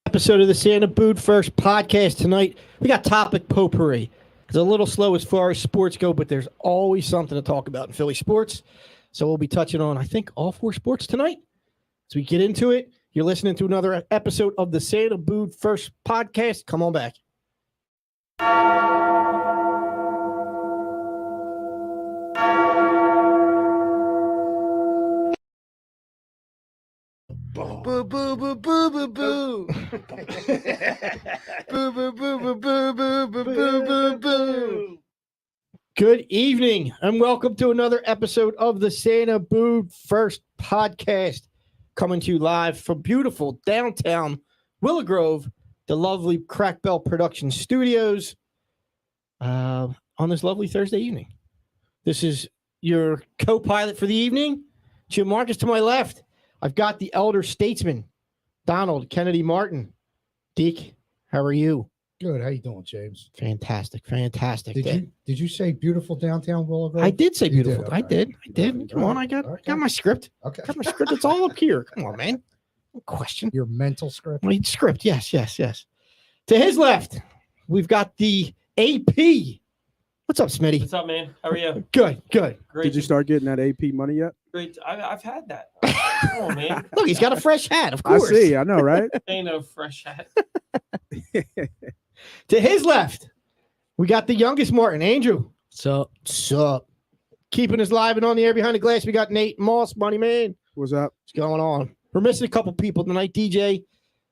Episode of the Santa Boot First podcast tonight. We got topic potpourri. It's a little slow as far as sports go, but there's always something to talk about in Philly sports. So we'll be touching on, I think, all four sports tonight. As we get into it, you're listening to another episode of the Santa Boot First podcast. Come on back. Boo, boo, boo, boo, boo, boo. Boo, boo, boo, boo, boo, boo, boo, boo, boo, boo. Good evening, and welcome to another episode of the Santa Boot First podcast, coming to you live from beautiful downtown Willow Grove, the lovely Crack Bell Production Studios, on this lovely Thursday evening. This is your co-pilot for the evening, Jim Marcus to my left. I've got the elder statesman, Donald Kennedy Martin. Deke, how are you? Good. How you doing, James? Fantastic. Did you say beautiful downtown Willow Grove? I did say beautiful. Okay. I did. Come on, I got my script. Okay. Got my script. It's all up here. Come on, man. No question. Your mental script. My script. Yes. To his left, we've got the AP. What's up, Smitty? What's up, man? How are you? Good. Great. Did you start getting that AP money yet? Great. I've had that. Come on, man. Look, he's got a fresh hat. Of course. I see. I know, right? Ain't no fresh hat. To his left, we got the youngest Martin, Andrew. Sup? Keeping us live and on the air behind the glass, we got Nate Moss, Money Man. What's up? What's going on? We're missing a couple people tonight. DJ,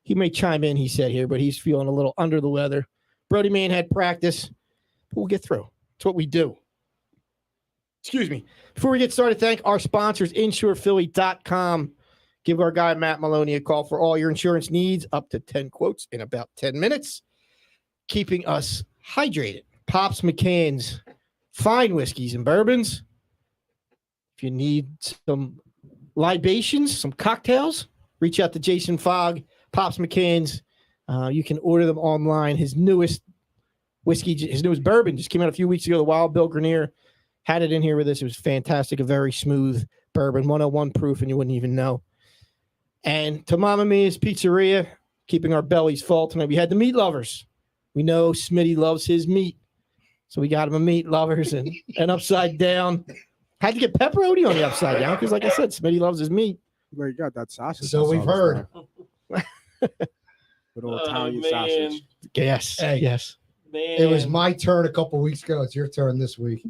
he may chime in, he said here, but he's feeling a little under the weather. Brody Man had practice, but we'll get through. It's what we do. Excuse me. Before we get started, thank our sponsors, InsurePhilly.com. Give our guy Matt Maloney a call for all your insurance needs, up to 10 quotes in about 10 minutes. Keeping us hydrated. Pops McCann's fine whiskeys and bourbons. If you need some libations, some cocktails, reach out to Jason Fogg, Pops McCann's. You can order them online. His newest whiskey, his newest bourbon just came out a few weeks ago. The Wild Bill Grenier had it in here with us. It was fantastic. A very smooth bourbon, 101 proof, and you wouldn't even know. And to Mamma Mia's Pizzeria, keeping our bellies full tonight. We had the meat lovers. We know Smitty loves his meat. So we got him a meat lovers and upside down. Had to get pepperoni on the upside down because, like I said, Smitty loves his meat. Where you got that sausage? So we've heard. Good old Italian man. sausage. Yes. Hey. Yes. Man. It was my turn a couple weeks ago. It's your turn this week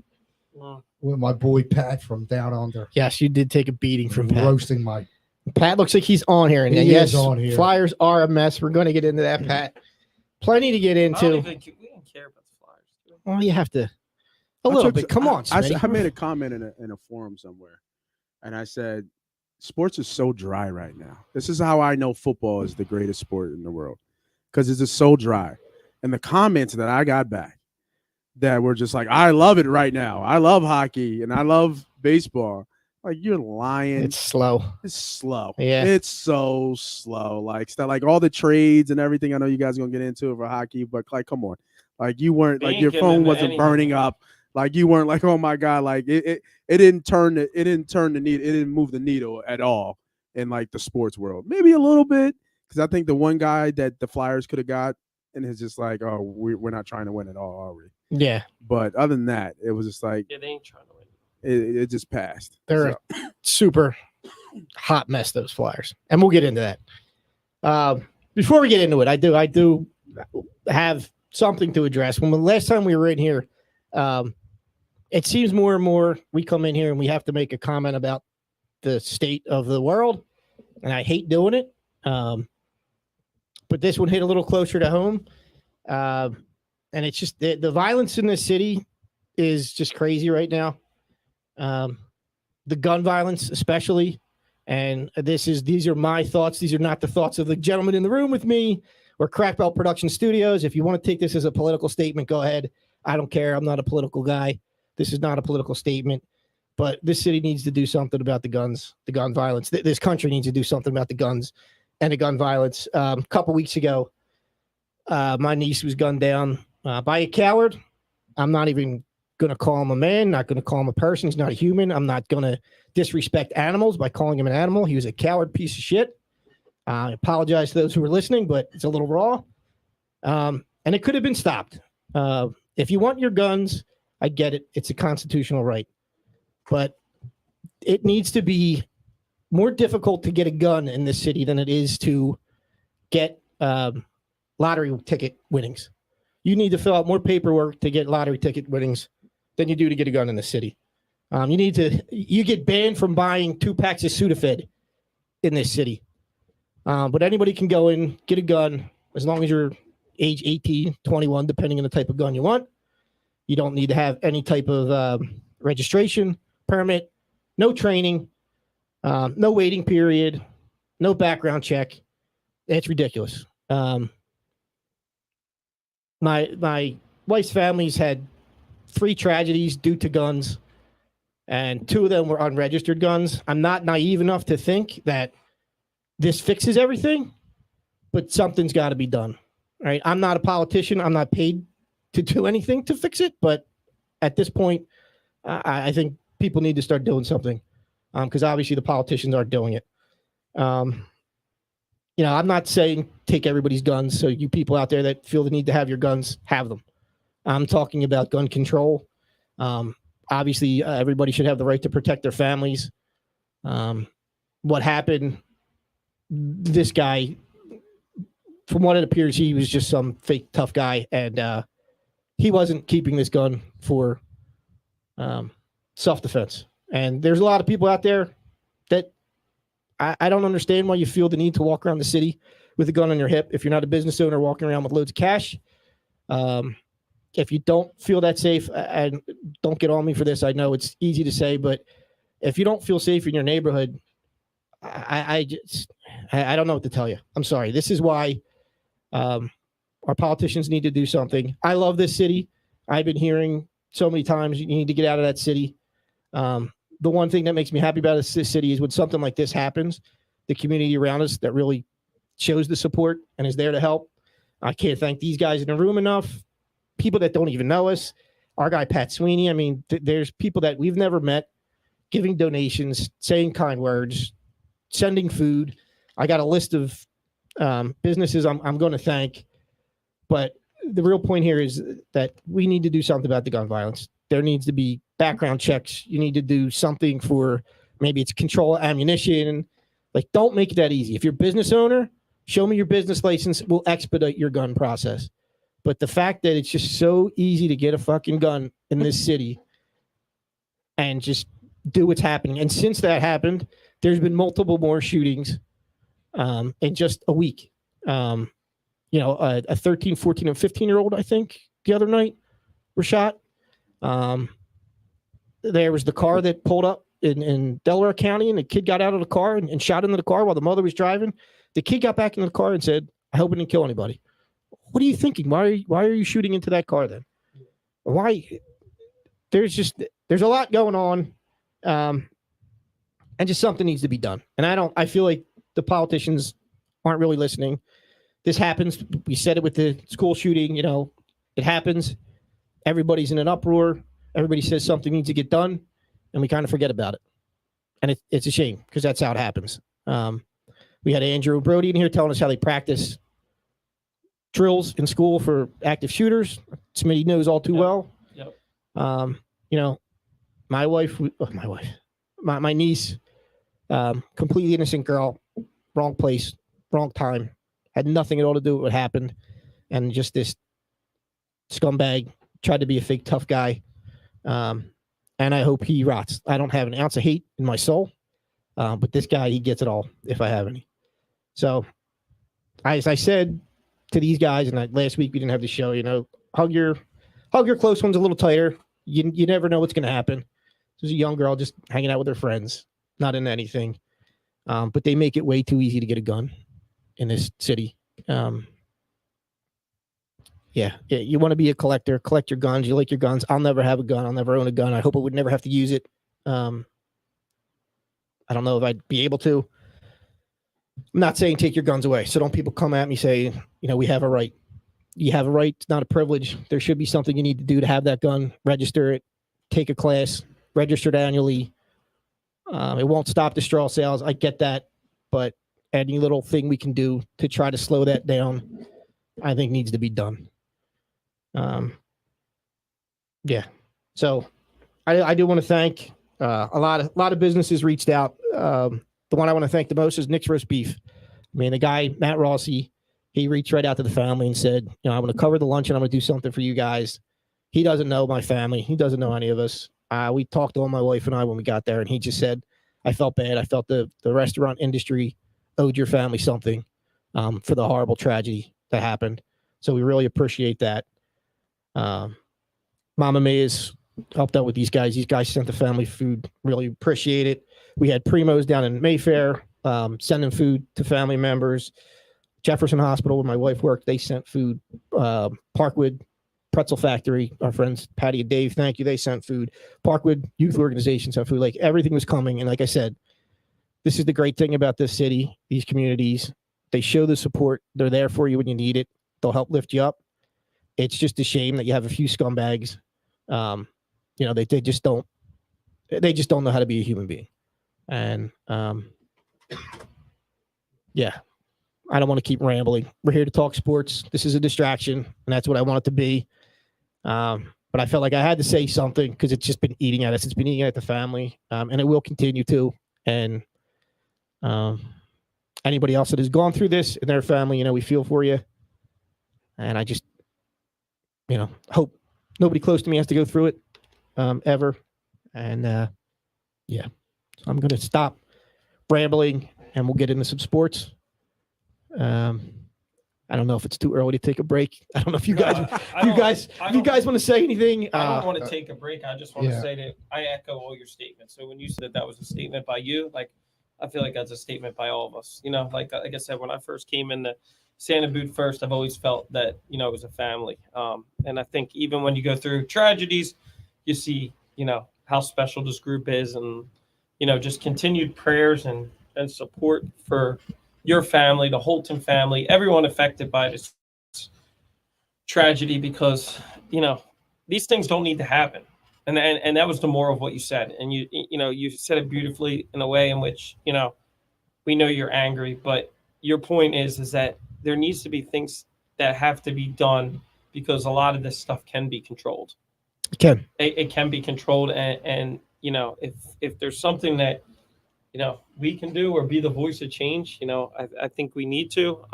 with my boy Pat from down under. Yes, you did take a beating from Pat. Roasting my. Pat looks like he's on here. And He yes, is on here. Flyers are a mess. We're going to get into that, Pat. Plenty to get we into. don't care about the Flyers. Do we? Well, you have to. A little bit. Come on, Smitty. I made a comment in a forum somewhere, and I said, sports is so dry right now. This is how I know football is the greatest sport in the world, because it's just so dry. And the comments that I got back that were just like, I love it right now. I love hockey, and I love baseball. Like, you're lying. It's slow. It's slow. Yeah. It's so slow. Like all the trades and everything. I know you guys are gonna get into it for hockey, but like, come on. Like, you weren't They like ain't your getting phone into wasn't anything. burning up. Like, you weren't like, oh my God, like it didn't turn the needle, it didn't move the needle at all in like the sports world. Maybe a little bit, because I think the one guy that the Flyers could have got, and it's just like, oh, we're not trying to win at all, are we? Yeah. But other than that, it was just like Yeah, they ain't trying to win. it just passed. They're So, a super hot mess, those Flyers. And we'll get into that. Before we get into it, I do have something to address. When the last time we were in here, it seems more and more we come in here and we have to make a comment about the state of the world. And I hate doing it. But this one hit a little closer to home. And it's just the violence in this city is just crazy right now. The gun violence, especially. And these are my thoughts. These are not the thoughts of the gentleman in the room with me or Crack Bell Production Studios. If you want to take this as a political statement, go ahead. I don't care. I'm not a political guy. This is not a political statement. But this city needs to do something about the guns, the gun violence. This country needs to do something about the guns and the gun violence. A couple weeks ago, my niece was gunned down by a coward. I'm not even going to call him a man, not going to call him a person. He's not a human. I'm not going to disrespect animals by calling him an animal. He was a coward piece of shit. I apologize to those who are listening, but it's a little raw. And it could have been stopped. If you want your guns, I get it. It's a constitutional right. But it needs to be more difficult to get a gun in this city than it is to get lottery ticket winnings. You need to fill out more paperwork to get lottery ticket winnings than you do to get a gun in the city. You get banned from buying 2 packs of Sudafed in this city. But anybody can go in, get a gun, as long as you're age 18, 21, depending on the type of gun you want. You don't need to have any type of registration, permit, no training, no waiting period, no background check. It's ridiculous. My wife's family's had 3 tragedies due to guns, and 2 of them were unregistered guns. I'm not naive enough to think that this fixes everything, but something's got to be done. Right? I'm not a politician. I'm not paid to do anything to fix it, but at this point, I think people need to start doing something, because obviously the politicians aren't doing it. I'm not saying take everybody's guns. So you people out there that feel the need to have your guns, have them. I'm talking about gun control. Obviously, everybody should have the right to protect their families. What happened? This guy, from what it appears, he was just some fake tough guy, and he wasn't keeping this gun for self-defense. And there's a lot of people out there that I don't understand why you feel the need to walk around the city with a gun on your hip if you're not a business owner walking around with loads of cash. If you don't feel that safe, and don't get on me for this, I know it's easy to say, but if you don't feel safe in your neighborhood, I don't know what to tell you. I'm sorry. This is why our politicians need to do something. I love this city. I've been hearing so many times you need to get out of that city. The one thing that makes me happy about this city is when something like this happens, the community around us that really shows the support and is there to help. I can't thank these guys in the room enough. People that don't even know us. Our guy, Pat Sweeney. I mean, there's people that we've never met giving donations, saying kind words, sending food. I got a list of businesses I'm going to thank. But the real point here is that we need to do something about the gun violence. There needs to be background checks. You need to do something for, maybe it's control ammunition. Like, don't make it that easy. If you're a business owner, show me your business license. We'll expedite your gun process. But the fact that it's just so easy to get a fucking gun in this city and just do what's happening. And since that happened, there's been multiple more shootings in just a week. A 13, 14, and 15-year-old, I think, the other night were shot. There was the car that pulled up in Delaware County, and the kid got out of the car and shot into the car while the mother was driving. The kid got back into the car and said, "I hope it didn't kill anybody." What are you thinking? Why are you shooting into that car then? Why? There's a lot going on, and just something needs to be done. And I feel like the politicians aren't really listening. This happens. We said it with the school shooting. It happens. Everybody's in an uproar. Everybody says something needs to get done, and we kind of forget about it. And it's a shame, because that's how it happens. We had Andrew Brody in here telling us how they practice drills in school for active shooters. Smitty knows all too well. Yep. My niece, completely innocent girl, wrong place, wrong time, had nothing at all to do with what happened. And just this scumbag tried to be a fake tough guy. And I hope he rots. I don't have an ounce of hate in my soul. But this guy, he gets it all, if I have any. So, as I said to these guys, and last week we didn't have the show, hug your close ones a little tighter. You never know what's going to happen. There's a young girl just hanging out with her friends, not into anything. But they make it way too easy to get a gun in this city. You want to be a collector, collect your guns. You like your guns. I'll never have a gun. I'll never own a gun. I hope I would never have to use it. I don't know if I'd be able to. I'm not saying take your guns away. So don't people come at me saying, we have a right. You have a right. It's not a privilege. There should be something you need to do to have that gun. Register it. Take a class. Register it annually. It won't stop the straw sales. I get that. But any little thing we can do to try to slow that down, I think needs to be done. Yeah. So I do want to thank a lot of businesses reached out. The one I want to thank the most is Nick's Roast Beef. I mean, the guy, Matt Rossi, he reached right out to the family and said, you know, I'm going to cover the lunch and I'm going to do something for you guys. He doesn't know my family. He doesn't know any of us. We talked to my wife and I when we got there, and he just said, I felt bad. I felt the restaurant industry owed your family something for the horrible tragedy that happened. So we really appreciate that. Mama May's helped out with these guys. These guys sent the family food. Really appreciate it. We had Primos down in Mayfair sending food to family members. Jefferson Hospital, where my wife worked, they sent food. Parkwood Pretzel Factory, our friends Patty and Dave, thank you. They sent food. Parkwood Youth Organization sent food. Like, everything was coming. And like I said, this is the great thing about this city, these communities. They show the support. They're there for you when you need it. They'll help lift you up. It's just a shame that you have a few scumbags. You know, they just don't know how to be a human being. And yeah, I don't want to keep rambling. We're here to talk sports. This is a distraction, and that's what I want it to be. But I felt like I had to say something because it's just been eating at us. It's been eating at the family, and it will continue to. And anybody else that has gone through this in their family, you know, we feel for you. And I just, you know, hope nobody close to me has to go through it ever. And yeah, so I'm going to stop rambling, and we'll get into some sports. I don't know if it's too early to take a break. I don't know if you guys want to say anything. I don't want to take a break. I just want to say that I echo all your statements. So when you said that was a statement by you, like, I feel like that's a statement by all of us. You know, like I said, when I first came into Santa Boot first, I've always felt that, you know, it was a family. And I think even when you go through tragedies, you see, you know, how special this group is, and, you know, just continued prayers and support for your family, the Holton family, everyone affected by this tragedy, because, you know, these things don't need to happen. And that was the moral of what you said. And you know, you said it beautifully in a way in which, you know, we know you're angry, but your point is that there needs to be things that have to be done, because a lot of this stuff can be controlled. It can be controlled. And, you know, if there's something that, you know, we can do or be the voice of change, you know, I think we need to.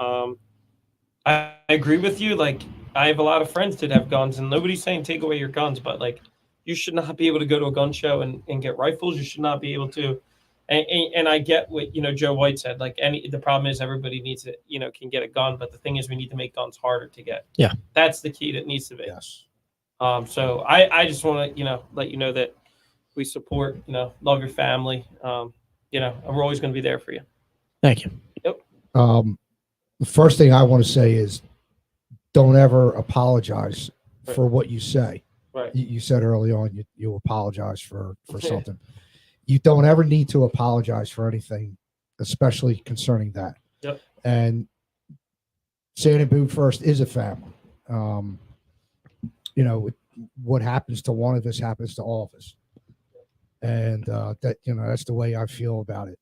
I agree with you. Like, I have a lot of friends that have guns, and nobody's saying take away your guns, but, like, you should not be able to go to a gun show and get rifles. You should not be able to. And I get what, you know, Joe White said. Like, the problem is everybody needs it, you know, can get a gun, but the thing is we need to make guns harder to get. Yeah, that's the key that needs to be. Yes. So I just want to, you know, let you know that we support, you know, love your family. You know, and we're always going to be there for you. Thank you. Yep. The first thing I want to say is, don't ever apologize for what you say. Right. You said early on you apologize for something. You don't ever need to apologize for anything, especially concerning that. Yep. And Santa Boot First is a family. You know, what happens to one of us happens to all of us. And that, you know, that's the way I feel about it.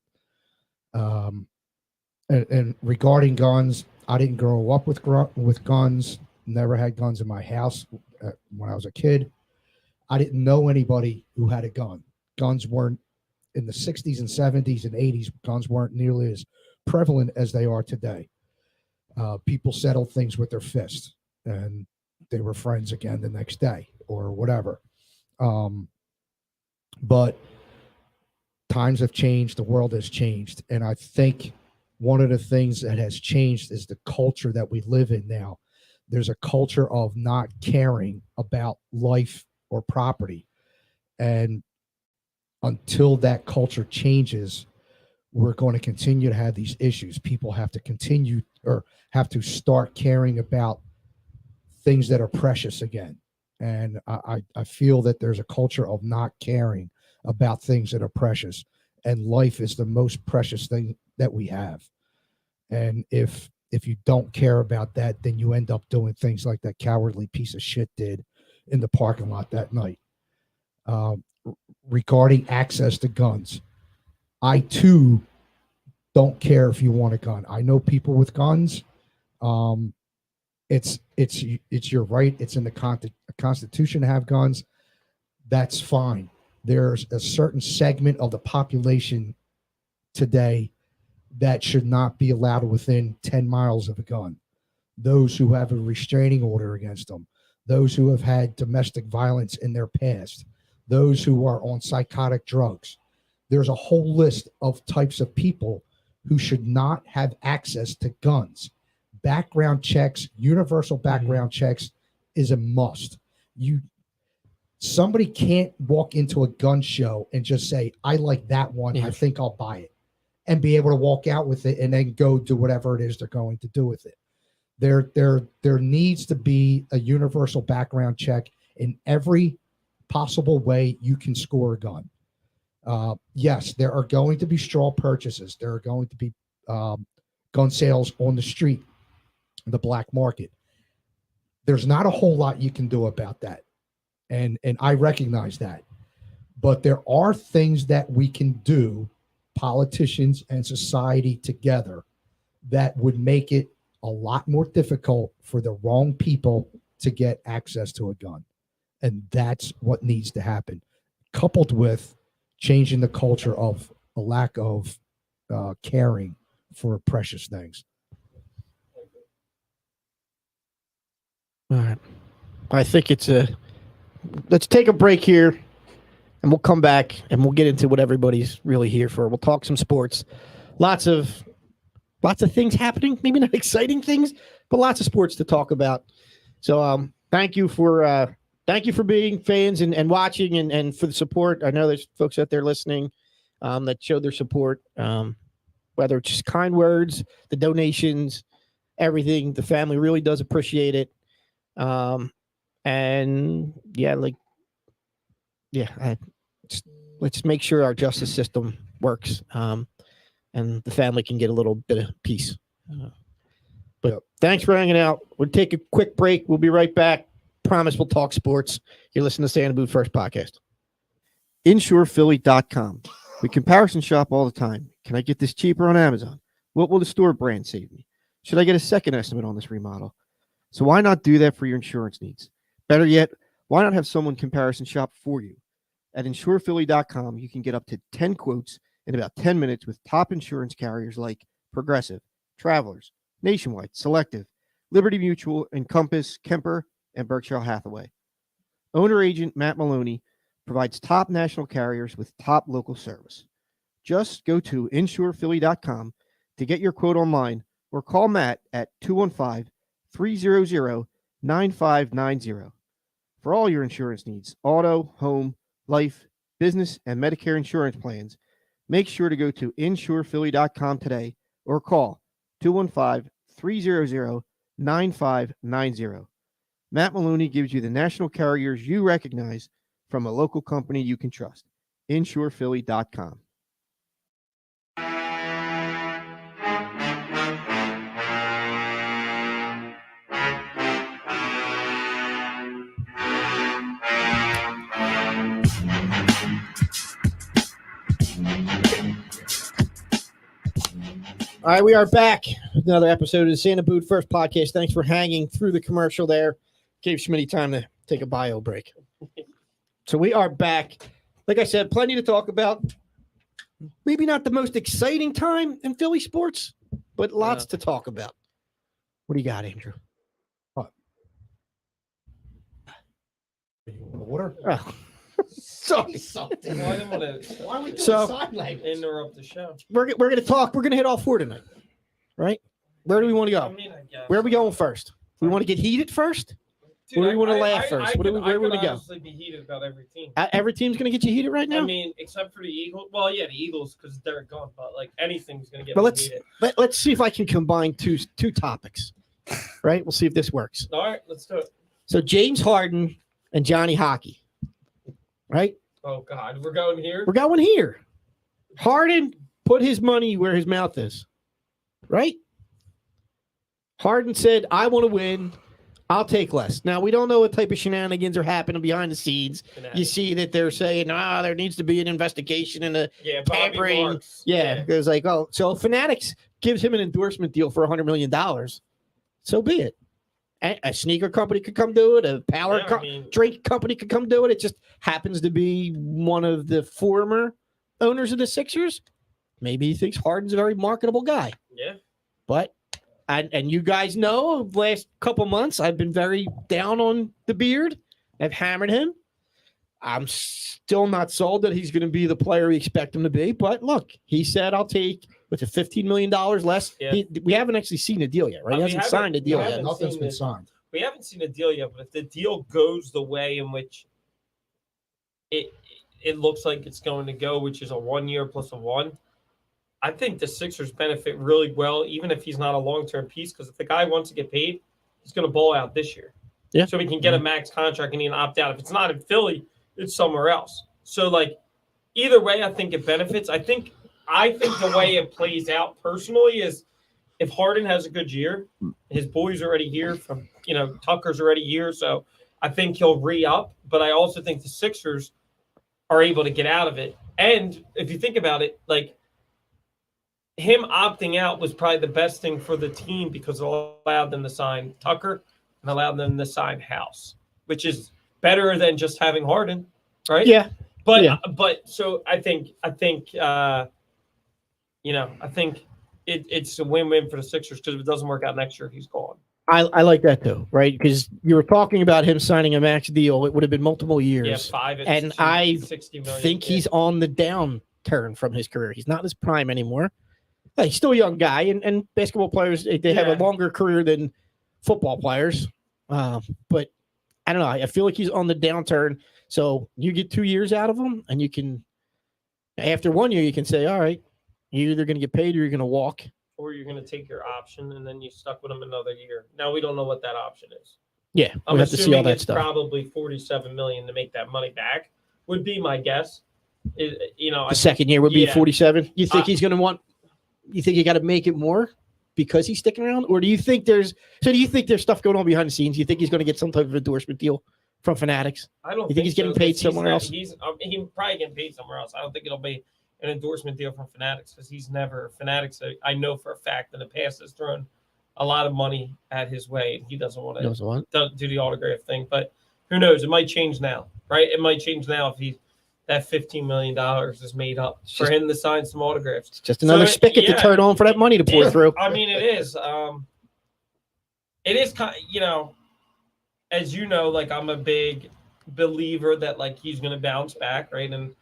And regarding guns, I didn't grow up with guns. Never had guns in my house when I was a kid. I didn't know anybody who had a gun. Guns weren't in the 60s and 70s and 80s. Guns weren't nearly as prevalent as they are today. People settled things with their fists, and they were friends again the next day or whatever. But times have changed. The world has changed. And I think one of the things that has changed is the culture that we live in now. There's a culture of not caring about life or property. And until that culture changes, we're going to continue to have these issues. People have to continue or have to start caring about things that are precious again. And I feel that there's a culture of not caring about things that are precious. And life is the most precious thing that we have. And if you don't care about that, then you end up doing things like that cowardly piece of shit did in the parking lot that night. Regarding access to guns, I too don't care if you want a gun. I know people with guns. It's your right. It's in the Constitution to have guns. That's fine. There's a certain segment of the population today that should not be allowed within 10 miles of a gun. Those who have a restraining order against them, those who have had domestic violence in their past, those who are on psychotic drugs. There's a whole list of types of people who should not have access to guns. Background checks, universal background checks is a must. Somebody can't walk into a gun show and just say, I like that one. I think I'll buy it, and be able to walk out with it and then go do whatever it is they're going to do with it. There needs to be a universal background check in every possible way you can score a gun. Yes, there are going to be straw purchases. There are going to be gun sales on the street, the black market. There's not a whole lot you can do about that. And I recognize that. But there are things that we can do, politicians and society together, that would make it a lot more difficult for the wrong people to get access to a gun. And that's what needs to happen, coupled with changing the culture of a lack of caring for precious things. All right. I think let's take a break here, and we'll come back and we'll get into what everybody's really here for. We'll talk some sports. Lots of things happening, maybe not exciting things, but lots of sports to talk about. So thank you for being fans and watching and for the support. I know there's folks out there listening that showed their support, whether it's just kind words, the donations, everything. The family really does appreciate it. Let's make sure our justice system works, and the family can get a little bit of peace. But thanks for hanging out. We'll take a quick break. We'll be right back. Promise we'll talk sports. You're listening to Santa Boot First Podcast. InsurePhilly.com. We comparison shop all the time. Can I get this cheaper on Amazon? What will the store brand save me? Should I get a second estimate on this remodel? So why not do that for your insurance needs? Better yet, why not have someone comparison shop for you? At InsurePhilly.com, you can get up to 10 quotes in about 10 minutes with top insurance carriers like Progressive, Travelers, Nationwide, Selective, Liberty Mutual, Encompass, Kemper, and Berkshire Hathaway. Owner agent Matt Maloney provides top national carriers with top local service. Just go to InsurePhilly.com to get your quote online or call Matt at 215-300-9590. For all your insurance needs, auto, home, life, business, and Medicare insurance plans, make sure to go to InsurePhilly.com today or call 215-300-9590. Matt Maloney gives you the national carriers you recognize from a local company you can trust. InsurePhilly.com. All right, we are back with another episode of the Santa Boot First Podcast. Thanks for hanging through the commercial there. Gave Schmitty time to take a bio break. So we are back. Like I said, plenty to talk about. Maybe not the most exciting time in Philly sports, but lots to talk about. What do you got, Andrew? Water? Oh. Sorry. Well, I didn't want to Why are we doing So- sign language? interrupt the show. We're going to talk. We're going to hit all four tonight, right? Where do we want to I go? mean, I guess. Where are we going first? We want to get heated first? Where do we wanna laugh first? Where do we wanna go? Honestly, be heated about every team. Every team's going to get you heated right now? I mean, except for the Eagles. Well, yeah, the Eagles because Derrick Guns, but like anything's gonna get But me let's heated. let's see if I can combine two topics, right? We'll see if this works. All right, let's do it. So James Harden and Johnny Hockey, right? Oh God, we're going here. We're going here. Harden put his money where his mouth is, right? Harden said, I want to win. I'll take less. Now, we don't know what type of shenanigans are happening behind the scenes. You see that they're saying, there needs to be an investigation and a Bobby tampering. Marks. Yeah, it was like, so Fanatics gives him an endorsement deal for $100 million. So be it. A sneaker company could come do it. A drink company could come do it. It just happens to be one of the former owners of the Sixers. Maybe he thinks Harden's a very marketable guy. Yeah. But, and you guys know, the last couple months, I've been very down on the beard. I've hammered him. I'm still not sold that he's going to be the player we expect him to be. But look, he said, I'll take with $15 million less. Yeah. We haven't actually seen a deal yet, right? He hasn't signed a deal yet. Nothing's been signed. We haven't seen a deal yet, but if the deal goes the way in which it looks like it's going to go, which is a 1 year plus a 1, I think the Sixers benefit really well, even if he's not a long-term piece, because if the guy wants to get paid, he's going to ball out this year. Yeah. So he can get a max contract and he can opt out. If it's not in Philly, it's somewhere else. So, like, either way, I think it benefits. I think the way it plays out personally is if Harden has a good year, his boy's already here Tucker's already here. So I think he'll re-up. But I also think the Sixers are able to get out of it. And if you think about it, like, him opting out was probably the best thing for the team because it allowed them to sign Tucker and allowed them to sign House, which is better than just having Harden, right? Yeah. But so I think it's a win-win for the Sixers because if it doesn't work out next year, he's gone. I like that too, right? Because you were talking about him signing a max deal. It would have been multiple years. Yeah, 5 and I think he's on the downturn from his career. He's not in his prime anymore. He's still a young guy, and basketball players, they have a longer career than football players. But I don't know. I feel like he's on the downturn. So you get 2 years out of him, and you can, after 1 year, you can say, all right, you're either going to get paid or you're going to walk. Or you're going to take your option, and then you stuck with him another year. Now, we don't know what that option is. Yeah, I'm have to see all that it's stuff. Probably $47 million to make that money back would be my guess. The second year would be 47. You think he's going to want? You think you got to make it more because he's sticking around, or do you think there's stuff going on behind the scenes? You think he's going to get some type of endorsement deal from Fanatics? I don't. You think he's getting paid somewhere else? He's probably getting paid somewhere else. I don't think it'll be an endorsement deal from Fanatics because he's never Fanatics. I know for a fact in the past has thrown a lot of money at his way, and he doesn't want to do the autograph thing. But who knows? It might change now, right? It might change now if that $15 million is made up for him to sign some autographs. It's just another spigot to turn on for that money to pour through. I mean, it is. It is kind of, as you know, like I'm a big believer that like he's going to bounce back, right? And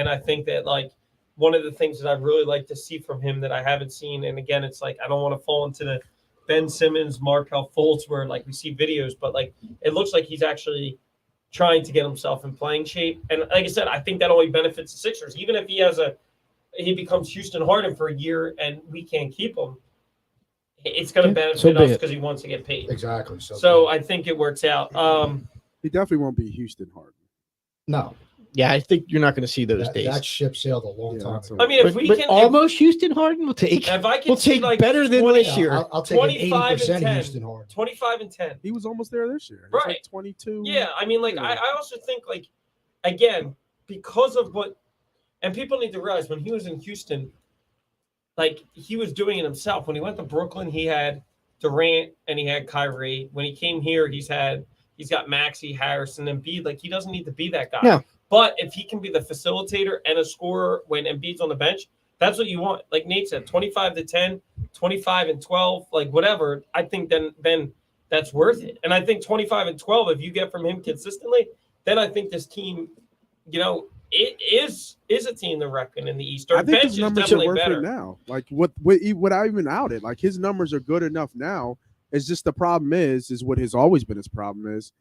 I think that like one of the things that I'd really like to see from him that I haven't seen, and again, it's like I don't want to fall into the Ben Simmons, Markelle Fultz where like we see videos, but like it looks like he's actually trying to get himself in playing shape. And like I said, I think that only benefits the Sixers. Even if he becomes Houston Harden for a year and we can't keep him, it's going to benefit us because he wants to get paid. Exactly. So I think it works out. He definitely won't be Houston Harden. No. Yeah, I think you're not going to see those days. That ship sailed a long time ago. I mean, if we can almost Houston Harden, we'll take. If I can we'll take like better than this year. I'll take 80% Houston Harden. 25-10. He was almost there this year. Right. Like 22. Yeah, I mean, like I also think like again because of what, and people need to realize when he was in Houston, like he was doing it himself. When he went to Brooklyn, he had Durant and he had Kyrie. When he came here, he's got Maxey, Harrison, and Embiid. Like he doesn't need to be that guy. No. But if he can be the facilitator and a scorer when Embiid's on the bench, that's what you want. Like Nate said, 25-10, 25-12, like whatever. I think then that's worth it. And I think 25-12, if you get from him consistently, then I think this team, it is a team to reckon in the East. I think his numbers are worth it now. Like what I even outed, like his numbers are good enough now. It's just the problem is what has always been his problem is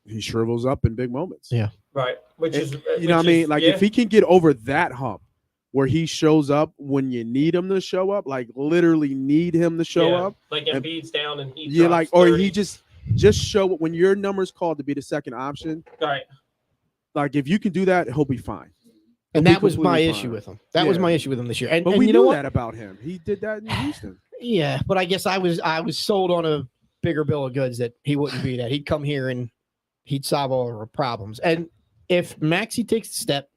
he shrivels up in big moments. Yeah. Right. Which is what I mean? Like if he can get over that hump where he shows up when you need him to show up, like literally need him to show up. Like Embiid's down and he like 30. Or he just show up when your number's called to be the second option. Right. Like if you can do that, he'll be fine. And that was my issue with him. That was my issue with him this year. But we knew that about him. He did that in Houston. Yeah, but I guess I was sold on bigger bill of goods that he wouldn't be that. He'd come here and he'd solve all our problems. And if Maxey takes the step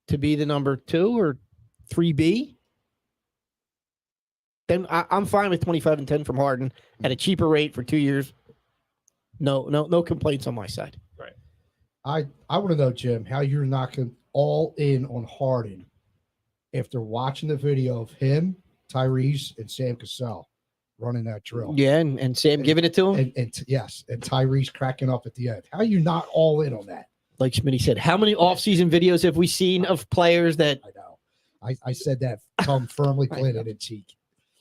to be the number 2 or 3B, then I'm fine with 25 and 10 from Harden at a cheaper rate for 2 years. No complaints on my side. Right. I want to know, Jim, how you're knocking all in on Harden after watching the video of him, Tyrese, and Sam Cassell running that drill. Yeah, and Sam giving it to him. And Tyrese cracking up at the end. How are you not all in on that? Like Smitty said, how many off-season videos have we seen of players that I know. I said that tongue firmly planted in cheek.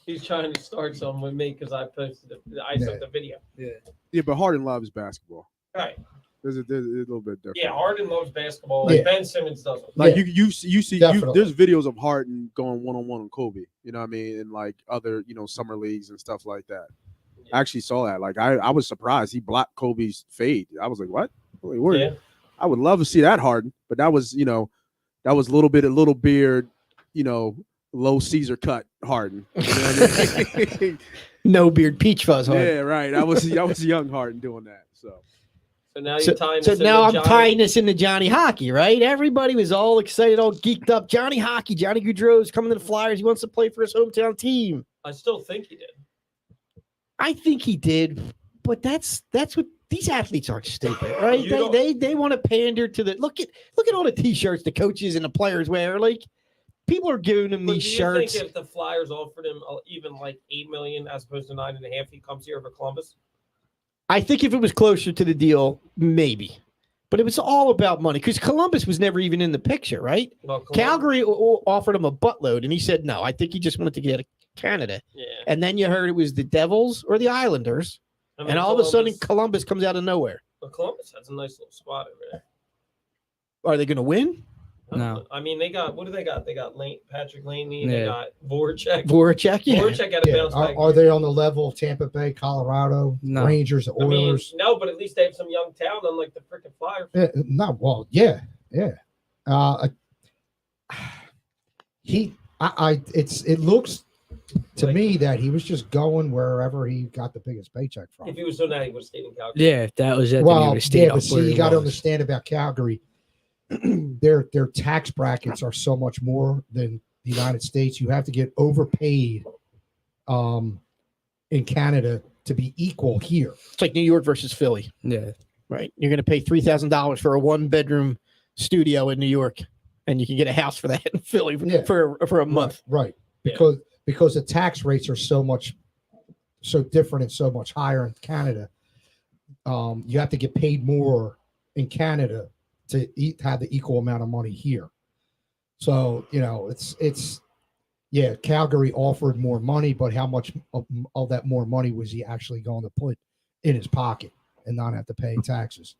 He's trying to start something with me because I posted I sent the video. Yeah, but Harden loves basketball. Right. There's a little bit different. Yeah, Harden loves basketball. Like Ben Simmons doesn't. Like Yeah. you see Definitely. there's videos of Harden going one-on-one on Kobe, you know what I mean, and like other, summer leagues and stuff like that. I actually saw that. Like I was surprised he blocked Kobe's fade. I was like, what? Wait, where? Yeah. I would love to see that Harden, but that was a little beard, low Caesar cut Harden. You know what I mean? no beard, peach fuzz. Harden. Yeah, right. I was young Harden doing that. So now you're tying So this now into I'm Johnny. tying this into Johnny Hockey, right? Everybody was all excited, all geeked up. Johnny Hockey, Johnny Gaudreau's coming to the Flyers. He wants to play for his hometown team. I still think he did. I think he did, but that's what these athletes aren't stupid, right? You don't- They want to pander to the look at all the t-shirts the coaches and the players wear. Like people are giving them But these do you shirts. think if the Flyers offered him even like $8 million as opposed to 9.5, he comes here for Columbus? I think if it was closer to the deal, maybe. But it was all about money because Columbus was never even in the picture, right? Well, Calgary offered him a buttload, and he said no. I think he just wanted to get out of Canada. Yeah. And then you heard it was the Devils or the Islanders, I mean, and all of a sudden Columbus comes out of nowhere. Columbus has a nice little squad over there. Are they going to win? No. I mean, they got, what do they got? They got Patrick Laney. Yeah. They got Voracek. Voracek, yeah. Voracek got to Yeah. bounce back. Are they on the level of Tampa Bay, Colorado, No. Rangers, I mean, Oilers? no, but at least they have some young talent, unlike the freaking Flyers. It looks to Like- me that he was just going wherever he got the biggest paycheck from. If he was doing that, he would have stayed in Calgary. Yeah, that was it. Well, But see, you got to understand about Calgary. Their tax brackets are so much more than the United States. You have to get overpaid in Canada to be equal here. It's like New York versus Philly, Yeah. right? You're going to pay $3,000 for a 1-bedroom studio in New York, and you can get a house for that in Philly Yeah. for a month. Right. Yeah. Because the tax rates are so different and so much higher in Canada. You have to get paid more in Canada to have the equal amount of money here. So, Calgary offered more money, but how much of that more money was he actually going to put in his pocket and not have to pay taxes?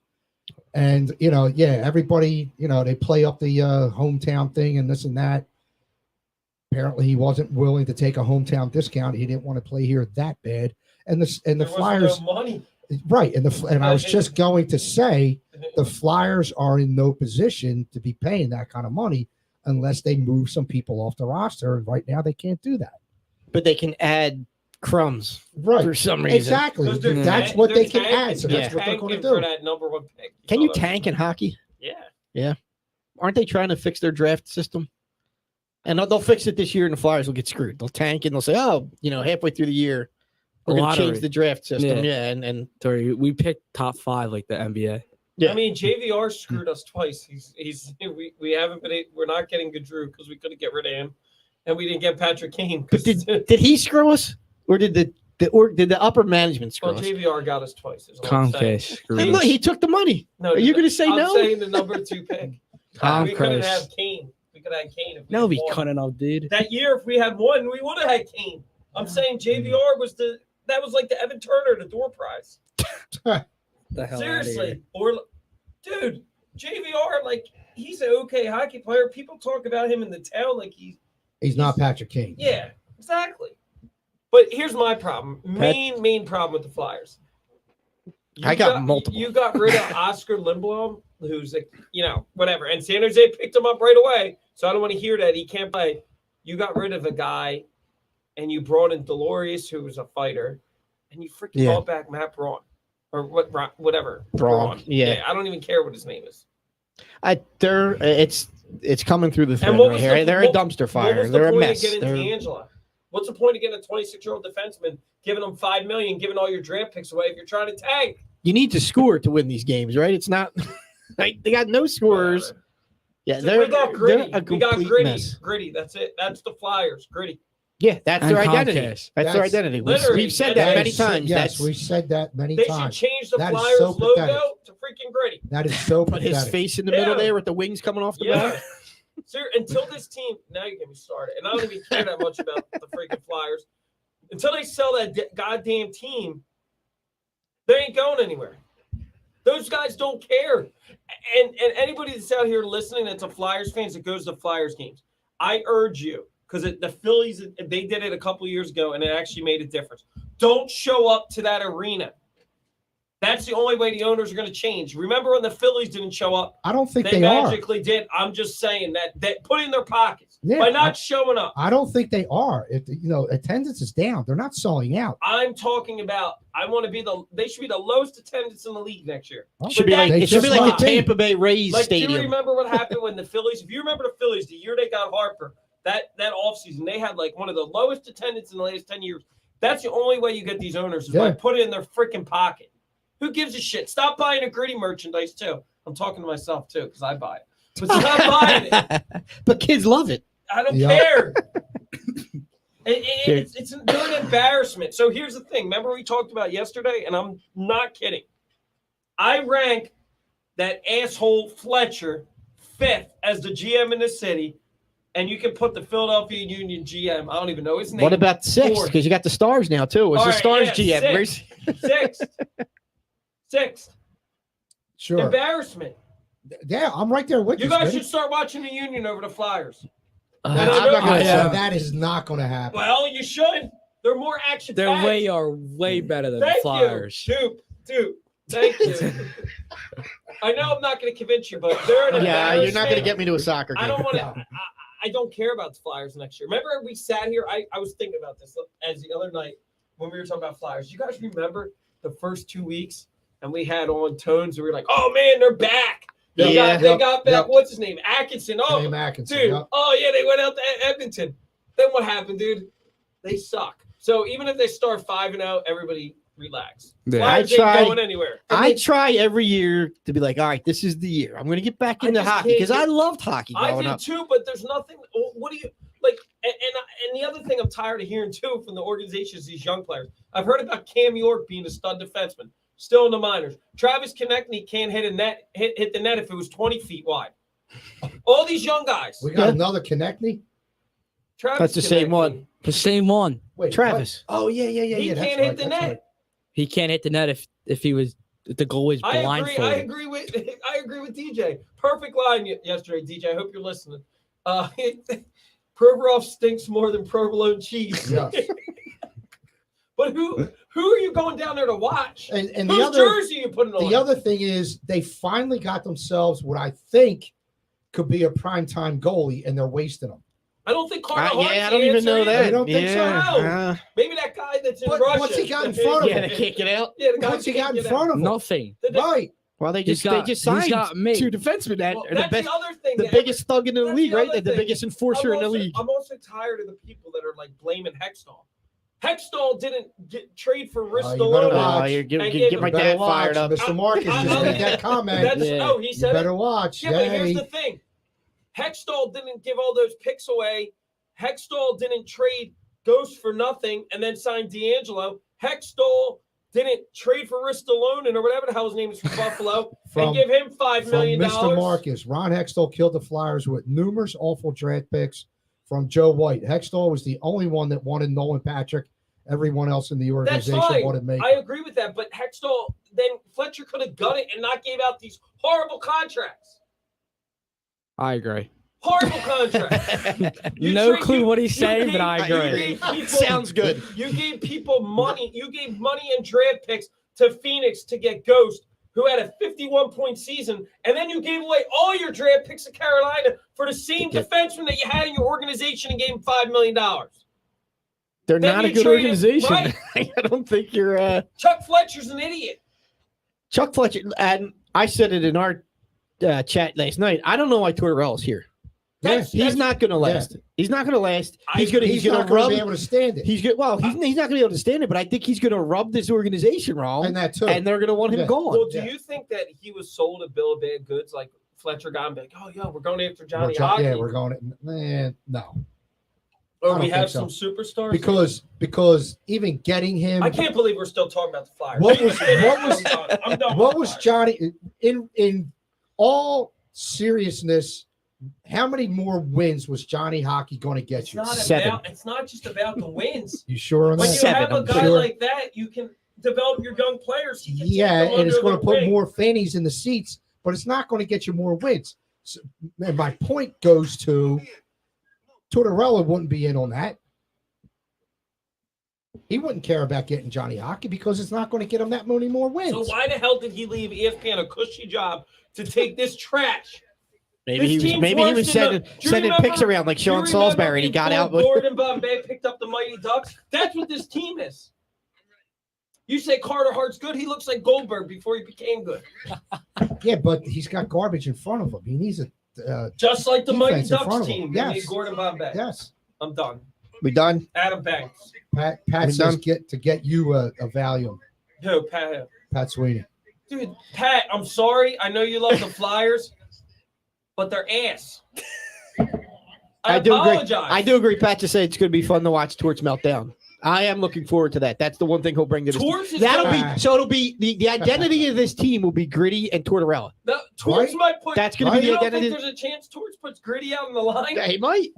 And, everybody, they play up the hometown thing and this and that. Apparently he wasn't willing to take a hometown discount. He didn't want to play here that bad. And the There Flyers, was no money. right. And I was just going to say, the Flyers are in no position to be paying that kind of money unless they move some people off the roster. And right now they can't do that. But they can add crumbs Right. for some reason. Exactly. Because they're That's tank- what they're they can tanking- add. So they're that's what they're going to tanking for do. that number one pick. Can you saw that? tank in hockey? Yeah. Aren't they trying to fix their draft system? And they'll fix it this year, and the Flyers will get screwed. They'll tank and they'll say, halfway through the year, we're going to change Lottery. the draft system. Yeah. And Sorry, we picked top 5 like the NBA. Yeah. I mean, JVR screwed us twice. We haven't been. We're not getting Gaudreau because we couldn't get rid of him, and we didn't get Patrick Kane. but did he screw us, or did the upper management screw Well, us? JVR got us twice. Is all I'm saying. Comcast. And look, he took the money. No, Are you going to say I'm no? saying the number 2 pick. We couldn't Comcast. have Kane. We could have Kane. If we No, had we one. couldn't have, dude. That year, if we had one, we would have had Kane. I'm saying JVR was that was like the Evan Turner, the door prize. The hell Seriously, or dude, JVR, like he's an okay hockey player. People talk about him in the town like He's not Patrick Kane. yeah, exactly. But here's my problem. Main problem with the Flyers. I got multiple. You got rid of Oscar Lindblom, who's whatever, and San Jose picked him up right away. So I don't want to hear that he can't play. You got rid of a guy, and you brought in Delorius, who was a fighter, and you freaking brought back Matt Braun or whatever. Braun. Yeah. I don't even care what his name is. It's coming through the thread And what right was here. the- They're what- a dumpster What fire. was the They're a point mess. of getting They're- D'Angelo? What's the point of getting a 26-year-old defenseman, giving him $5 million, giving all your draft picks away if you're trying to tank? You need to score to win these games, right? It's not like they got no scorers. Yeah, So we got gritty. they're a We got complete gritty. mess. Gritty. That's it. That's the Flyers. Gritty. Yeah, that's And their identity. Comcast. That's their That's- identity. Literally, We've said that that many is- times. Yes, That's we said that many They times. should change the That is Flyers so logo pathetic. to freaking gritty. That is so put his pathetic. face in the middle Yeah. there with the wings coming off the Yeah. back. Sir, until this team, now you're getting me started, and I don't even care that much about the freaking Flyers. Until they sell that goddamn team, they ain't going anywhere. Those guys don't care. And anybody that's out here listening that's a Flyers fans that goes to Flyers games, I urge you, because the Phillies, they did it a couple of years ago, and it actually made a difference. Don't show up to that arena. That's the only way the owners are going to change. Remember when the Phillies didn't show up? I don't think They they are. magically did. I'm just saying that put in their pockets Yeah, by not showing up. I don't think they are. If attendance is down, they're not selling out. I'm talking about. I want to be they should be the lowest attendance in the league next year. Well, Should be that- like they it should be just like might the be. Tampa Bay Rays Like, do you stadium. remember what happened when the Phillies? If you remember the Phillies, the year they got Harper, that offseason, they had like one of the lowest attendance in the last 10 years. That's the only way you get these owners is by Yeah. put it in their freaking pocket. Who gives a shit? Stop buying a gritty merchandise too. I'm talking to myself too because I buy it. But stop buying it. But kids love it. I don't Yeah. care. They're an embarrassment. So here's the thing. Remember we talked about yesterday, and I'm not kidding. I rank that asshole Fletcher 5th as the GM in the city, and you can put the Philadelphia Union GM. I don't even know his name. What about 6th? Fourth. Because you got the Stars now too. It's All the right, Stars yeah, GM. sixth. Sixth. Sure. Embarrassment. Yeah, I'm right there with you. You guys Smitty. should start watching the Union over the Flyers. I'm I not know- gonna say Yeah. that is not going to happen. Well, you should. They're more action. They're way better than the Thank Flyers. you, dude. Thank you. I know I'm not going to convince you, but they're an Yeah, you're not going to embarrassment. get me to a soccer game. I don't want to. I don't care about the Flyers next year. Remember, we sat here. I was thinking about this as the other night when we were talking about Flyers. You guys remember the first 2 weeks, and we had on tones. And we were like, "Oh man, they're back." They Yeah. got back. Yep. What's his name? Atkinson. Oh, Dave Atkinson, dude. yep. Oh yeah, they went out to Edmonton. Then what happened, dude? They suck. So even if they start 5-0, everybody relax. Yeah. Flyers I try- ain't going anywhere. I try every year to be like, all right, this is the year. I'm going to get back I into just hockey can't because get- I loved hockey I growing did up. too, but there's nothing. What do you like? And the other thing I'm tired of hearing too from the organizations, these young players. I've heard about Cam York being a stud defenseman, still in the minors. Travis Konechny can't hit the net if it was 20 feet wide. All these young guys. We got Yeah. another Konechny. Travis That's the same Konechny, one. The same one. Wait, Travis. what? Oh yeah. He That's can't right, hit the that's net. right. He can't hit the net if the goal is I blindfolded. agree with DJ. Perfect line yesterday, DJ. I hope you're listening. Provorov stinks more than provolone cheese. Yes. But who are you going down there to watch? And Whose the other jersey are you putting on? the other thing is they finally got themselves what I think could be a primetime goalie, and they're wasting them. I don't think Carter Hart's Yeah, I don't the even answer know either. that. You don't think so? Yeah. Maybe that guy that's in But Russia. what's he got in front of Yeah, him? they can't get out. Yeah, the guy What's he got in can't get front out. of him? Nothing. Right. Well, they He's just got- signed he's got me. 2 defensemen that Well, are the that's best, the other thing. the that biggest thug in the that's league, the right? other The thing. biggest enforcer in the league. I'm also tired of the people that are like blaming Hextall. Hextall didn't trade for you better Ristolone. watch. You're And get my You better dad watch. fired up. Mr. Marcus just made that comment. He You said it. better watch. Yeah, but Yay. here's the thing. Hextall didn't give all those picks away. Hextall didn't trade Ghost for nothing and then signed D'Angelo. Hextall didn't trade for Ristolone or whatever the hell his name is from Buffalo and give him $5 From million. Mr. Marcus, Ron Hextall killed the Flyers with numerous awful draft picks from Joe White. Hextall was the only one that wanted Nolan Patrick. Everyone else in the That's organization fine. wanted Macon. I agree with that, but Hextall, then Fletcher could have done it and not gave out these horrible contracts. I agree. Horrible contracts. You No trade- clue you- what he's you saying, gave- but I you agree. gave people- Sounds good. You gave people money. You gave money and draft picks to Phoenix to get Ghost, who had a 51-point season, and then you gave away all your draft picks to Carolina for the same defenseman that you had in your organization and gave him $5 million. They're Then not a you good trade him- organization. right. I don't think you're Chuck Fletcher's an idiot. Chuck Fletcher. And I said it in our chat last night. I don't know why Tortorella's here. He's not going to last. He's not going to last. He's going He's to not going rub. to be able to stand it. He's good. Well, he's not going to be able to stand it. But I think he's going to rub this organization wrong, And that too. and they're going to want him Yeah. gone. Well, do you think that he was sold a bill of bad goods? Like Fletcher got him back. Oh, yeah, we're going after Johnny Hockey. Yeah, we're going. Man, no. Or I we don't have think some superstars. Because even getting him. I can't believe we're still talking about the Flyers. What was- I'm done What with was the Flyers. Johnny in all seriousness? How many more wins was Johnny Hockey going to get It's you? not 7. about. It's not just about the wins. You sure on When that? you 7, have a I'm guy sure. like that, you can develop your young players. He can take Yeah, them and it's under going the to put wing. more fannies in the seats, but it's not going to get you more wins. So, and my point goes to Tortorella wouldn't be in on that. He wouldn't care about getting Johnny Hockey because it's not going to get him that many more wins. So why the hell did he leave ESPN a cushy job to take this trash? Maybe This he was. team's Maybe he worse was than sending do you sending remember- pics around like Do you Sean remember Salisbury, and he got before out with. Gordon Bombay picked up the Mighty Ducks. That's what this team is. You say Carter Hart's good. He looks like Goldberg before he became good. Yeah, but he's got garbage in front of him. He needs a Just like the Mighty Defense in front Ducks of him. team. They Yes. made Gordon Bombay. yes. I'm done. We done? Adam Banks. Pat We says done? get you a Valium. Yo, Pat. Pat Sweeney. Dude, Pat, I'm sorry. I know you love the Flyers, but they're ass. I do agree. apologize. I do agree. Pat just said it's going to be fun to watch Torts meltdown. I am looking forward to that. That's the one thing he'll bring to this. Torts is That'll gonna- be so. It'll be the identity of this team will be Gritty and Tortorella. No, Torts Right? might put. That's going Right? to be You the don't think identity. there's a chance Torts puts Gritty out on the line? Yeah, he might.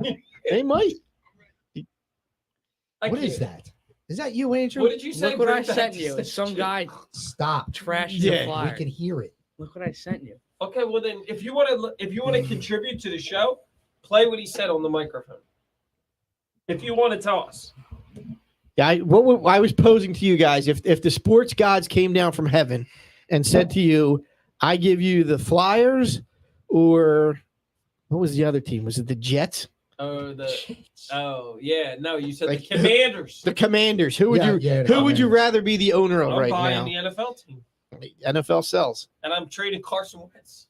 He might. I What is can't. that? Is that you, Andrew? What did you say? Look what I Bring back sent the you. It's some station. guy Stop. trashed Yeah, the We Flyers. can hear it. Look what I sent you. Okay, well then, if you want to contribute to the show, play what he said on the microphone. If you want to tell us, Yeah, I was posing to you guys if the sports gods came down from heaven and said to you, "I give you the Flyers," or what was the other team? Was it the Jets? yeah, no, you said Like, the Commanders. The Commanders. Who would Yeah, you? yeah, the who would you Commanders. rather be the owner of I'm right buying now? the NFL team, NFL sells. and I'm trading Carson Wentz.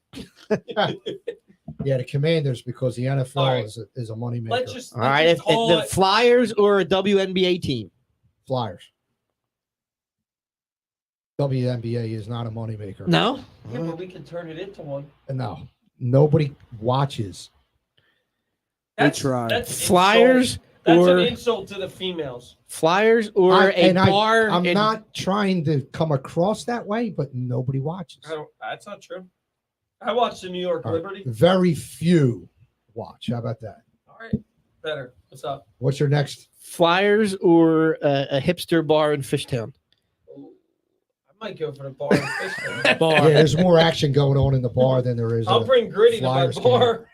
Yeah, the Commanders because the NFL All right. is a moneymaker. Let's just All right, if call the it. Flyers or a WNBA team. Flyers. WNBA is not a moneymaker. No. Yeah, but we can turn it into one. No. Nobody watches. try. That's an Flyers insult. That's or an insult to the females. Flyers or bar. I'm in- not trying to come across that way, but nobody watches. That's not true. I watched the New York All right. Liberty. Very few watch. How about that? All right, better. What's up? What's your next? Flyers or a hipster bar in Fishtown. Ooh, I might go for the bar. and fish bowl. Bar. Yeah, there's more action going on in the bar than there is. I'll bring Gritty to my Flyers bar.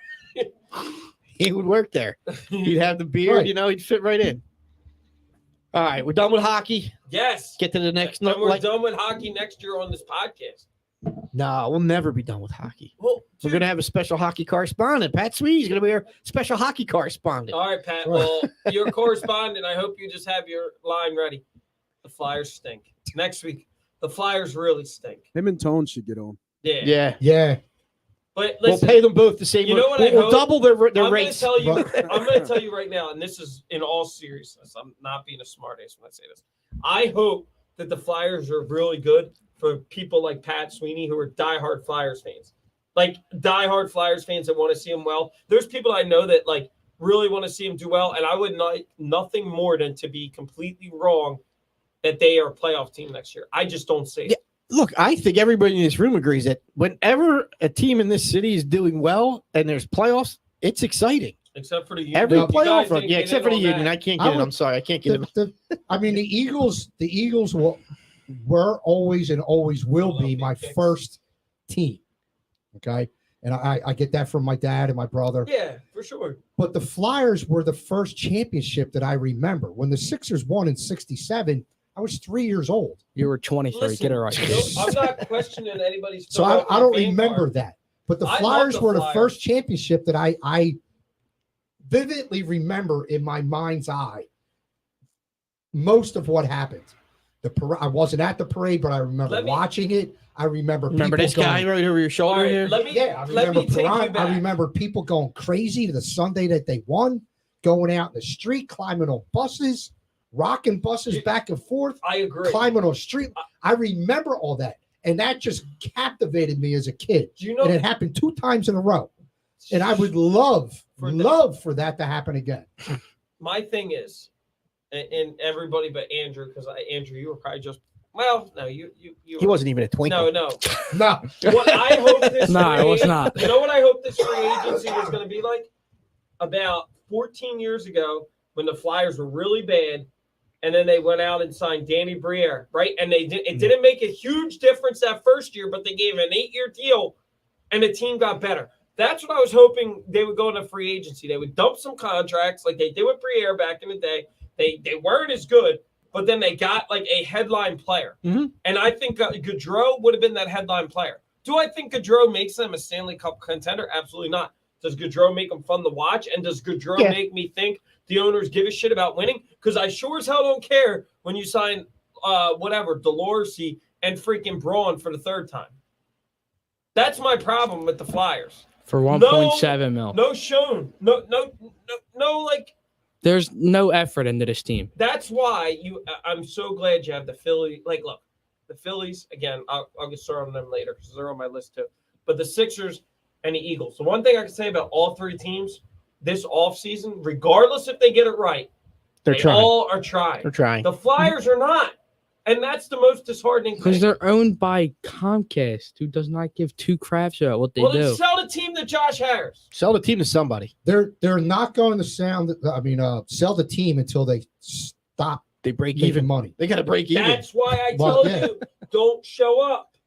He would work there. He'd have the beer, Right. he'd fit right in. All right, we're done with hockey. Yes. Get to the next. And we're like, done with hockey next year on this podcast. no, we'll never be done with hockey. Well, We're dude, gonna have a special hockey correspondent. Pat Sweeney's gonna be our special hockey correspondent. all right, Pat. Right. Well, you're a correspondent. I hope you just have your line ready. The Flyers stink. Next week, the Flyers really stink. Him and Tone should get on. Yeah. Yeah, Yeah. But we'll listen, pay them both the same. You know what We'll, I we'll hope? double their I'm gonna rates. tell you. But- I'm going to tell you right now, and this is in all seriousness. I'm not being a smartass when I say this. I hope that the Flyers are really good for people like Pat Sweeney who are diehard Flyers fans, like diehard Flyers fans that want to see them well. There's people I know that like really want to see them do well, and I would like nothing more than to be completely wrong that they are a playoff team next year. I just don't see it. Yeah. Look, I think everybody in this room agrees that whenever a team in this city is doing well and there's playoffs, it's exciting. Except for the union. Every You playoff guys run, didn't yeah, get except in for the on union. that. I can't I get it. would- I'm sorry, I can't get it. I mean, the Eagles were always and always will be my first team. Okay. And I get that from my dad and my brother. Yeah, for sure. But the Flyers were the first championship that I remember. When the Sixers won in '67, I was 3 years old. You were 23. Listen, Get it right. I'm not questioning anybody's. So I don't Philadelphia fan remember card. that. But the I love Flyers the were the Flyers. first championship that I vividly remember in my mind's eye most of what happened. I wasn't at the parade, but I remember watching it. I remember this guy right over your shoulder All right, here? I remember people going crazy to the Sunday that they won, going out in the street, climbing on buses, rocking buses back and forth. I agree. Climbing on street. I remember all that. And that just captivated me as a kid. Do you know? And it happened 2 times in a row. And I would love for that to happen again. My thing is, and everybody but Andrew, because Andrew, you were probably just no, you He wasn't even a twinkle. No. No. What I hope this No, I was not. You know what I hope this free agency was going to be like? About 14 years ago, when the Flyers were really bad, and then they went out and signed Danny Briere, right? And it didn't make a huge difference that first year, but they gave him an 8-year deal, and the team got better. That's what I was hoping they would go into free agency. They would dump some contracts like they did with Briere back in the day. They weren't as good, but then they got like a headline player. Mm-hmm. And I think Gaudreau would have been that headline player. Do I think Gaudreau makes them a Stanley Cup contender? Absolutely not. Does Gaudreau make them fun to watch? And does Gaudreau make me think the owners give a shit about winning? Because I sure as hell don't care when you sign Delorsi and freaking Braun for the 3rd time. That's my problem with the Flyers. For 1.7 mil. No shown. No, like. There's no effort into this team. That's why I'm so glad you have the Phillies. Like, look, the Phillies, again, I'll get started on them later because they're on my list too. But the Sixers and the Eagles. The one thing I can say about all 3 teams this offseason, regardless if they get it right, they all are trying. They're trying. The Flyers are not. And that's the most disheartening thing. Because they're owned by Comcast, who does not give 2 craps about what they do. Then sell the team to Josh Harris. Sell the team to somebody. They're not going to sell the team until they stop. They break making even money. They got to break even. That's why I tell you, don't show up.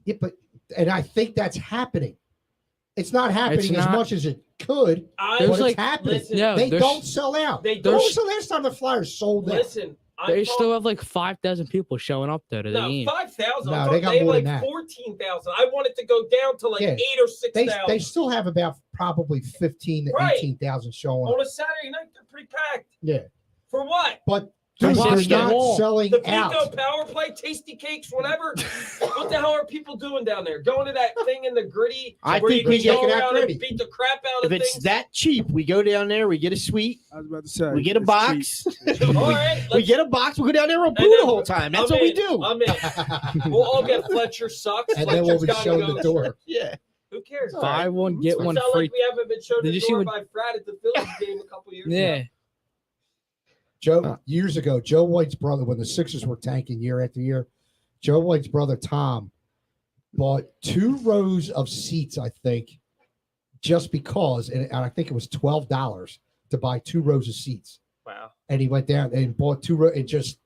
Yeah, and I think that's happening. It's not happening as much as it could, but it's happening. Listen, they don't sell out. When was the last time the Flyers sold out? Listen, they still have like 5,000 people showing up there to the game. 5,000. No, they got more than that. 14,000. I want it to go down to like 8 or 6,000. They still have about probably 15 to 18,000 showing up. On a Saturday night, they're pretty packed. Yeah. For what? But they're not selling the out. Pico Power Play, Tasty Cakes, whatever. What the hell are people doing down there? Going to that thing in the gritty? I where think you we can get go around and beat the crap out of If it's things? that cheap, we go down there, we get a suite. I was about to say. We get a box. All right, we get a box. We go down there and boo the whole time. That's what we do. I'm in. We'll all get Fletcher sucks. And then we'll be Fletcher's shown gotta the go. door. Yeah. Who cares? Buy one, get one It's not free. like we haven't been shown Did the you see door when- by Frat at the Phillies game a couple years ago. Yeah. Years ago, Joe White's brother, when the Sixers were tanking year after year, Joe White's brother, Tom, bought 2 rows of seats, I think, just because, and I think it was $12 to buy 2 rows of seats. Wow. And he went down and bought 2 rows and just,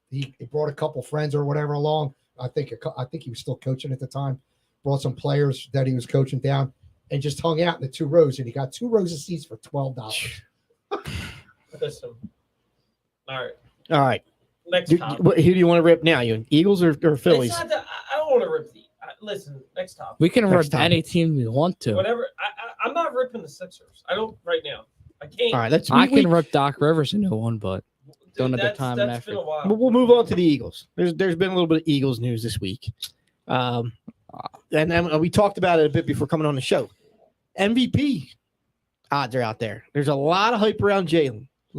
he brought a couple friends or whatever along. I think he was still coaching at the time, brought some players that he was coaching down and just hung out in the 2 rows. And he got 2 rows of seats for $12. Listen. All right. Next Who topic. do you want to rip now? You Eagles or Phillies? I don't want to rip the. Listen, next topic. We can Next rip topic. any team we want to. Whatever. I'm not ripping the Sixers. I don't right now. I can't. All right. I can rip Doc Rivers into one, but don't have the That's time and been effort. a while. We'll move on to the Eagles. There's been a little bit of Eagles news this week, and we talked about it a bit before coming on the show. MVP odds are out there. There's a lot of hype around Jalen. A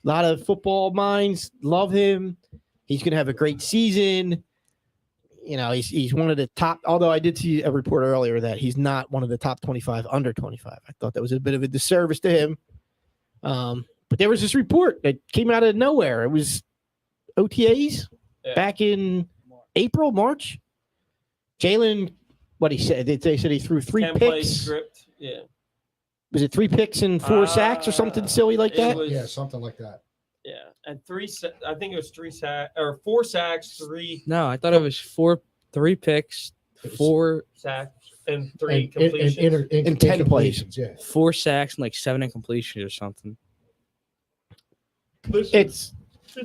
lot of football minds love him. He's going to have a great season. You know, he's one of the top. Although I did see a report earlier that he's not one of the top 25 under 25. I thought that was a bit of a disservice to him. But there was this report that came out of nowhere. It was OTAs back in April, March. Jalen, what he said, they said he threw 3 10 play picks. script. Yeah. Was it 3 picks and 4 sacks or something silly like it that? was- Yeah, something like that. Yeah, and I think it was 4 sacks, 3 No, I thought it was 3 picks, 4 sacks, and 3 completions. In 10 plays. incompletions, yeah. 4 sacks and like 7 incompletions or something. Listen, It's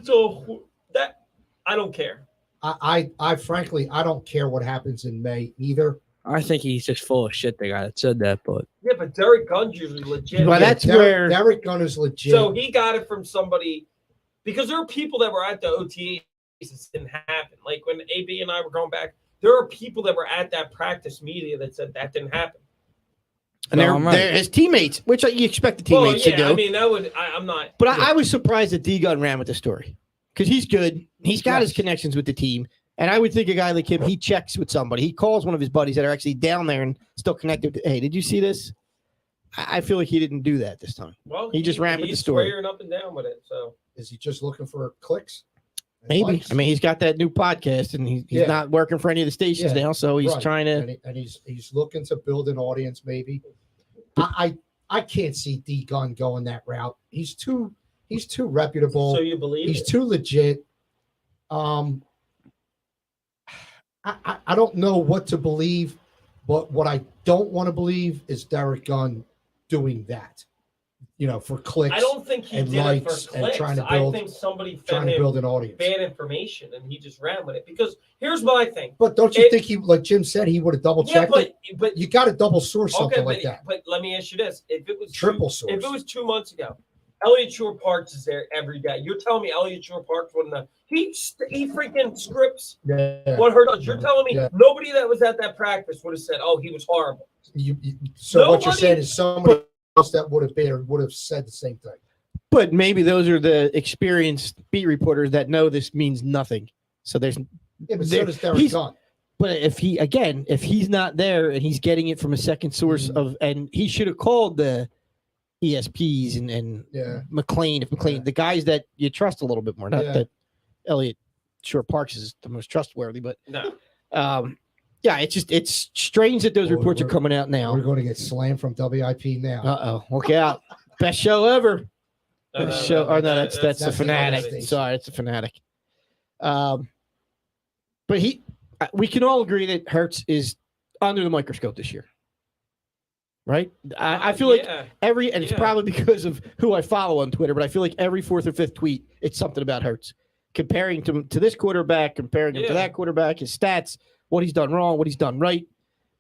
all that I don't care. I frankly, I don't care what happens in May either. I think he's just full of shit, the guy that said that, but Yeah, but Derrick Guns usually legit. Well, that's where Derrick Gunn is legit. So he got it from somebody because there are people that were at the OTAs that didn't happen. Like when AB and I were going back, there are people that were at that practice media that said that didn't happen. And they're his teammates, which you expect the teammates to do. I mean, that would. I'm not. But I was surprised that D-Gun ran with the story because he's good. He's got his connections with the team. And I would think a guy like him, he checks with somebody. He calls one of his buddies that are actually down there and still connected. Hey, did you see this? I feel like he didn't do that this time. Well, he just ran with the story. He's swearing up and down with it. So is he just looking for clicks? Maybe. Likes? I mean, he's got that new podcast, and he's not working for any of the stations now, so he's trying to. And he's looking to build an audience. Maybe. I can't see D-Gun going that route. He's too reputable. So you believe he's too legit. I don't know what to believe, but what I don't want to believe is Derrick Gunn doing that. For clicks. I don't think he and did it for likes clicks. trying to build, I think somebody trying fed to build him an audience. bad information, and he just ran with it. Because here's my thing. But don't you think he, like Jim said, he would have double checked it? But you got to double source something like that. But let me ask you this: if it was triple source, if it was 2 months ago, Elliott Shore Parks is there every day. You're telling me Elliott Shore Parks wouldn't have? He freaking scripts what hurt us. You're telling me nobody that was at that practice would have said, "Oh, he was horrible." So what you're saying is somebody else that would have been or would have said the same thing. But maybe those are the experienced beat reporters that know this means nothing. So there's but so does Derrick Gunn. But if he's not there and he's getting it from a second source and he should have called the ESPs and McLean, the guys that you trust a little bit more. Not that Elliott Shore Parks is the most trustworthy, but no. It's strange that those reports are coming out now. We're going to get slammed from WIP now. Look out. Best show ever. That's the Fanatic. Sorry, it's a Fanatic. But we can all agree that Hurts is under the microscope this year. Right? I feel like it's probably because of who I follow on Twitter, but I feel like every fourth or fifth tweet, it's something about Hurts. Comparing to this quarterback, comparing him to that quarterback, his stats, what he's done wrong, what he's done right.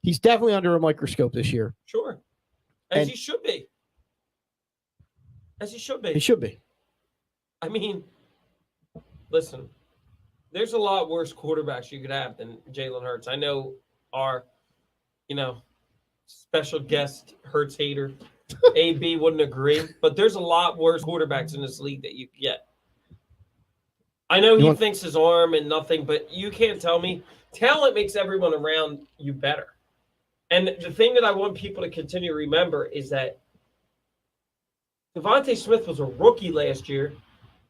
He's definitely under a microscope this year. Sure. As he should be. He should be. I mean, listen, there's a lot worse quarterbacks you could have than Jalen Hurts. I know our, special guest Hurts hater, AB wouldn't agree, but there's a lot worse quarterbacks in this league that you could get. I know he thinks his arm and nothing, but you can't tell me. Talent makes everyone around you better. And the thing that I want people to continue to remember is that Devontae Smith was a rookie last year,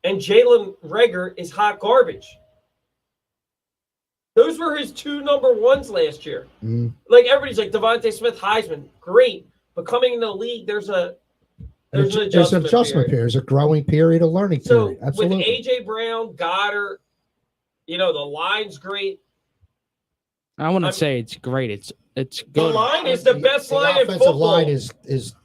and Jalen Reagor is hot garbage. Those were his two number ones last year. Like everybody's like Devontae Smith, Heisman, great, but coming into the league, there's an adjustment period. There's a growing period, a learning period. Absolutely. With AJ Brown, Goddard, the line's great. I wouldn't say it's great. It's good. The line is the best line in football. The offensive line is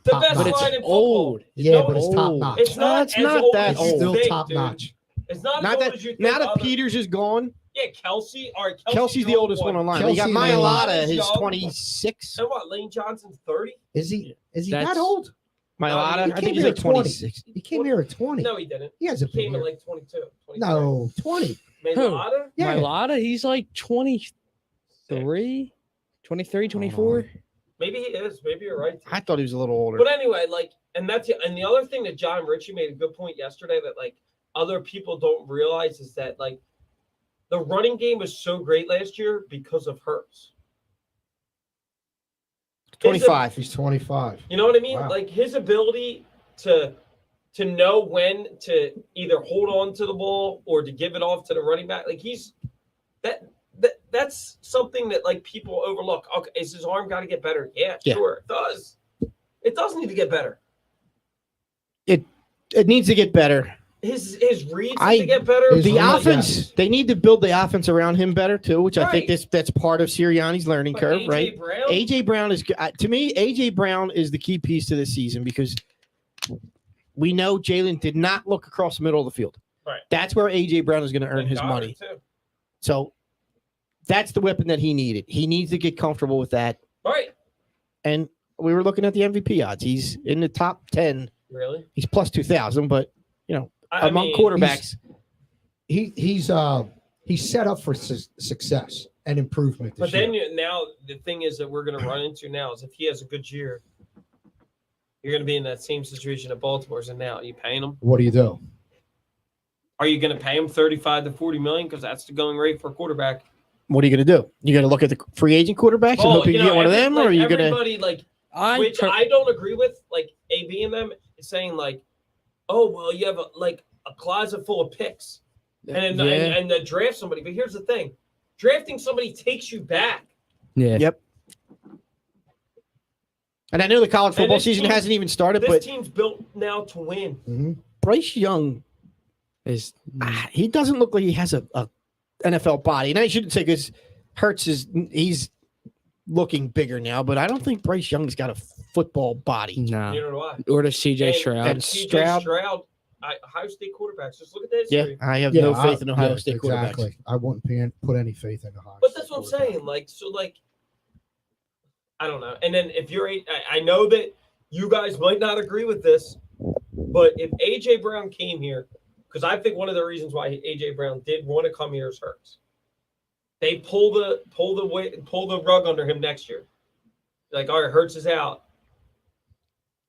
the best line in football. But it's top notch. It's not that old. It's still top notch. It's not as old as you think. Now that Peters is gone. Yeah, Kelsey. All right, Kelsey's the oldest one online. You got Mailata, who's 26. And what? Lane Johnson's 30. Is he that old? Mailata, I think he's like 26. He came here at 20. No, he didn't. He hasn't came been at here. like 22. 23. No, 20. Mailata? Yeah. Mailata, he's like 23, 24. Maybe he is. Maybe you're right. I thought he was a little older. But anyway, and the other thing that John Ritchie made a good point yesterday that other people don't realize is that the running game was so great last year because of Hurts. 25. He's 25. You know what I mean? Wow. His ability to know when to either hold on to the ball or to give it off to the running back. That's something that people overlook. Okay, is his arm got to get better? Yeah, sure, it does. It does need to get better. It needs to get better. His reads need to get better. The offense, they need to build the offense around him better too, which I think that's part of Sirianni's learning curve, right? AJ Brown is to me. AJ Brown is the key piece to this season because we know Jalen did not look across the middle of the field. Right. That's where AJ Brown is going to earn his money. Too. So that's the weapon that he needed. He needs to get comfortable with that. Right. And we were looking at the MVP odds. He's in the top 10. Really? He's plus 2,000, but among mean, quarterbacks. He's set up for success and improvement. But This then year. now the thing is that we're going to run into now is if he has a good year, you're going to be in that same situation that Baltimore's in now. Are you paying him? What do you do? Are you going to pay him 35 to 40 million because that's the going rate for a quarterback? What are you going to do? You going to look at the free agent quarterbacks and hope you can get one of them, or are you going to? Everybody which I don't agree with, like AB and them is saying like, oh well, you have a closet full of picks, and draft somebody. But here's the thing: drafting somebody takes you back. Yeah. Yep. And I know the college football season hasn't even started, This but team's built now to win. Mm-hmm. Bryce Young, he doesn't look like he has a NFL body. And I shouldn't say because Hurts he's looking bigger now, but I don't think Bryce Young's got a football body. No. Neither do I. Or the CJ And Stroud. CJ Stroud, Ohio State quarterbacks. Just look at that history. I have no faith in Ohio State quarterbacks. Exactly. I wouldn't put any faith in Ohio. But that's what I'm saying. I don't know. And then if you're, I know that you guys might not agree with this, but if AJ Brown came here, because I think one of the reasons why AJ Brown did want to come here is Hurts. They pull the rug under him next year. Like, all right, Hurts is out.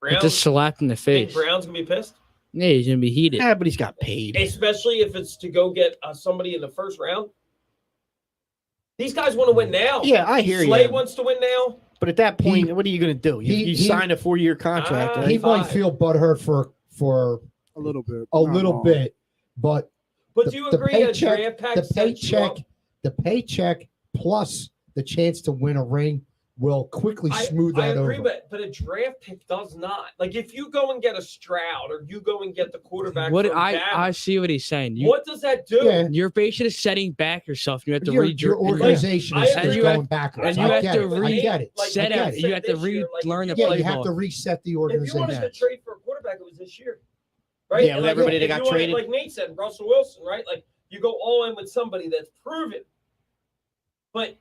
It's a slap in the Think face. Brown's gonna be pissed. Yeah, he's gonna be heated. Yeah, but he's got paid. Especially if it's to go get somebody in the first round. These guys want to win now. Yeah, I hear Slay you. wants to win now. But at that point, what are you going to do? You signed a 4-year contract. Right? He might feel butthurt for A little bit. a little bit, but do you agree a draft pack the paycheck plus the chance to win a ring will quickly smooth that over. I agree, but a draft pick does not. Like if you go and get a Stroud or you go and get the quarterback. I see what he's saying. What does that do? Yeah. You're basically setting back yourself. You have to your organization is going backwards. And you have to I get it. You have to relearn the Yeah, playbook. you have to reset the If you organization. wanted to trade for a quarterback, it was this year, right? Yeah, with everybody that got traded. Like Nate said, Russell Wilson, right? Like you go all in with somebody that's proven. But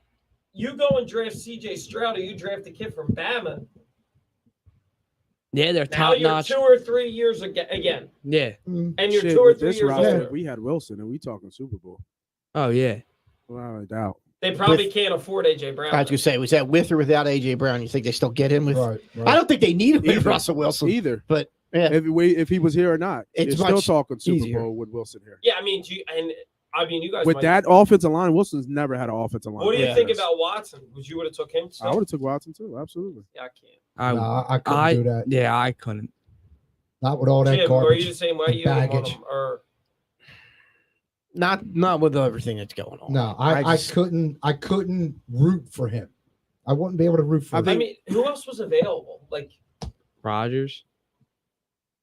you go and draft CJ Stroud or you draft a kid from Bama. Yeah, they're Now top you're notch. 2 or 3 years again. Yeah. And you're Shit, 2 or with 3 this years roster, older. we had Wilson and we talking Super Bowl. Oh yeah. Without a doubt. They probably can't afford AJ Brown. I was going to say, was that with or without AJ Brown? You think they still get him with? Right. I don't think they need him with Either. Russell Wilson. Either. But yeah, If he was here or not. It's you're still much talking Super easier. Bowl with Wilson here. Yeah, you guys With might, that offensive line, Wilson's never had an offensive line. What do you Yeah. think about Watson? Would you would have took him? I would have took Watson too. Absolutely. Yeah, I can't. I couldn't do that. Yeah, I couldn't. Not with all that Jim, garbage. are you the same way? and You wouldn't want baggage. him, or not with everything that's going on. No, I couldn't root for him. I wouldn't be able to root for him. I mean, who else was available? Like Rogers.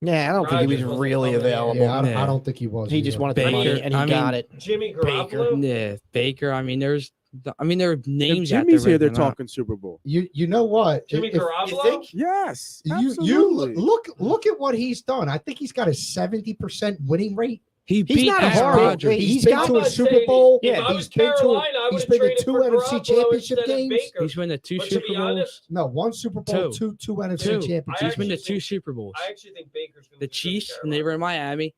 Yeah, I don't think he Rodgers was wasn't really coming in. available. Yeah, I don't think he was. He just either. wanted the money, Baker. and he got it. Jimmy Baker. Garoppolo. Yeah, Baker. There are If names out Jimmy's there. here, they're right now. talking Super Bowl. You know what? Jimmy If- Garoppolo. Yes. You Absolutely. look at what he's done. I think he's got a 70% winning rate. He He's beat not a Aaron hard- Rodgers. He's He's been got- to I'm a not Super saying Bowl. if I He's was been to Carolina, I he's would've been to traded 2 for NFC Garoppolo championship instead of games. Baker. He's been to 2 But to Super be Bowls. honest, No, 1 Super Bowl, two NFC Two. championships. He's been to actually 2 think- Super Bowls. I actually think Baker's going to The Chiefs, when they were in Miami,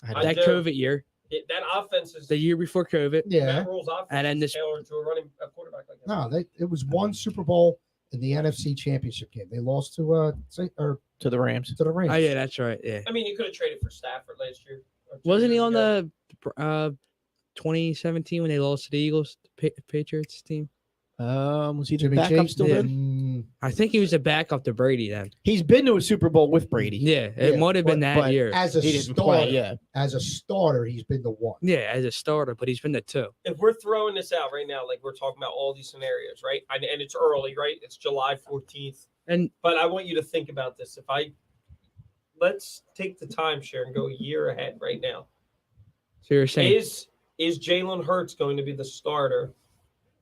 I that do. COVID year, That offense is the year before COVID. Yeah. Matt Rule's offense And then is this- tailored to a quarterback like that. No, it was 1 Super Bowl in the NFC championship game. They lost to To the Rams. the Rams. Oh yeah, that's right. Yeah. I mean, you could have traded for Stafford last year. or 2 Wasn't he years on ago. the 2017 when they lost to the Eagles, Patriots team? Was he the Jimmy backup G? still Yeah. in? I think he was a backup to Brady then. He's been to a Super Bowl with Brady. Yeah, it Yeah, might have been that but year. As a He didn't starter, play. Yeah. as a starter, he's been the one. Yeah, as a starter, but he's been the 2. If we're throwing this out right now, like we're talking about all these scenarios, right? And it's early, right? It's July 14th. And But I want you to think about this. Let's take the timeshare and go a year ahead right now. so you're saying Is Jalen Hurts going to be the starter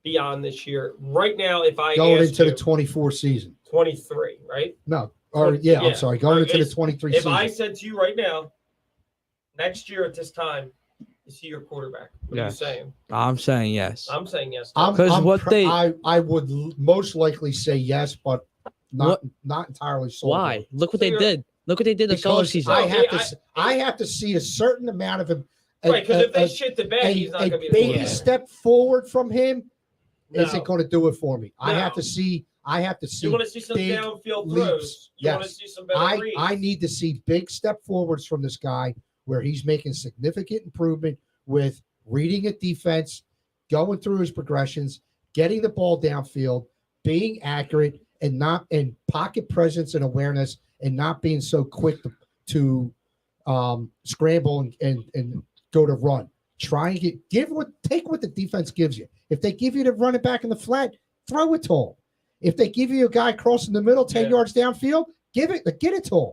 beyond this year? Right now, if I Going asked into you, the 24 season. 23, right? No, or Yeah. I'm sorry, going into the Is- 23 If season. I said to you right now, next year at this time, is he your quarterback? What Yes. are you saying? I'm saying yes. I'm saying yes. I'm- 'Cause I'm what they- I would most likely say yes, but not entirely sold. Why? Look what So they you're- did. Look what they did this because offseason. I have to see a certain amount of him. Right, because if they shit the bed, he's not going to be the baby quarterback. step forward from him isn't No. going to do it for me. I No. have to see. You want to see some big downfield leaps. throws. You want to Yes. see some better reads. I need to see big step forwards from this guy where he's making significant improvement with reading a defense, going through his progressions, getting the ball downfield, being accurate, and not in pocket presence and awareness, and not being so quick to scramble and go to run. Try and take what the defense gives you. If they give you the running back in the flat, throw it to him. If they give you a guy crossing the middle 10 yards downfield, get it to him.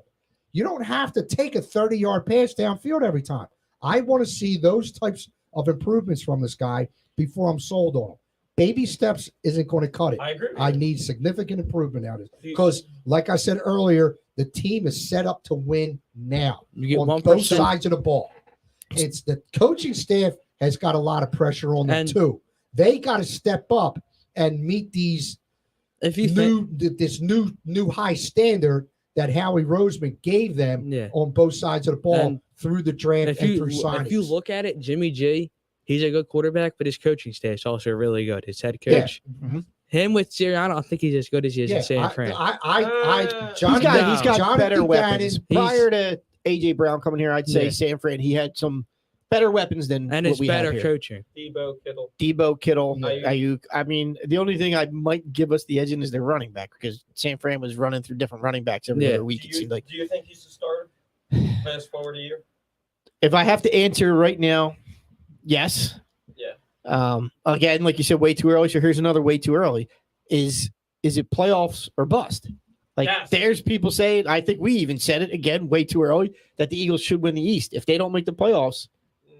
You don't have to take a 30-yard pass downfield every time. I want to see those types of improvements from this guy before I'm sold on him. Baby steps isn't going to cut it. I agree. I need significant improvement out of it. Because, like I said earlier, the team is set up to win now You get on 1%. both sides of the ball. It's the coaching staff has got a lot of pressure on them And- too. They got to step up and meet these If you this new high standard that Howie Roseman gave them Yeah. on both sides of the ball And through the draft if and you through signings. if you look at it, Jimmy G, he's a good quarterback, but his coaching staff's also really good. His head coach, him with Sirianni, I think he's as good as he is in San Fran. Johnny, He's got Jonathan better weapons. Gannon, Prior to AJ Brown coming here, I'd say Yeah. San Fran, he had some better weapons than And what it's we have better here. coaching. Debo, Kittle, Ayuk. Ayuk. I mean, the only thing I might give us the edge in is their running back because San Fran was running through different running backs every Yeah. other week. It seemed like. Do you think he's a starter? Fast forward a year. If I have to answer right now, yes. Yeah. Again, like you said, way too early. So here's another way too early. Is it playoffs or bust? Like Yes. there's people saying, I think we even said it again, way too early, that the Eagles should win the East. If they don't make the playoffs,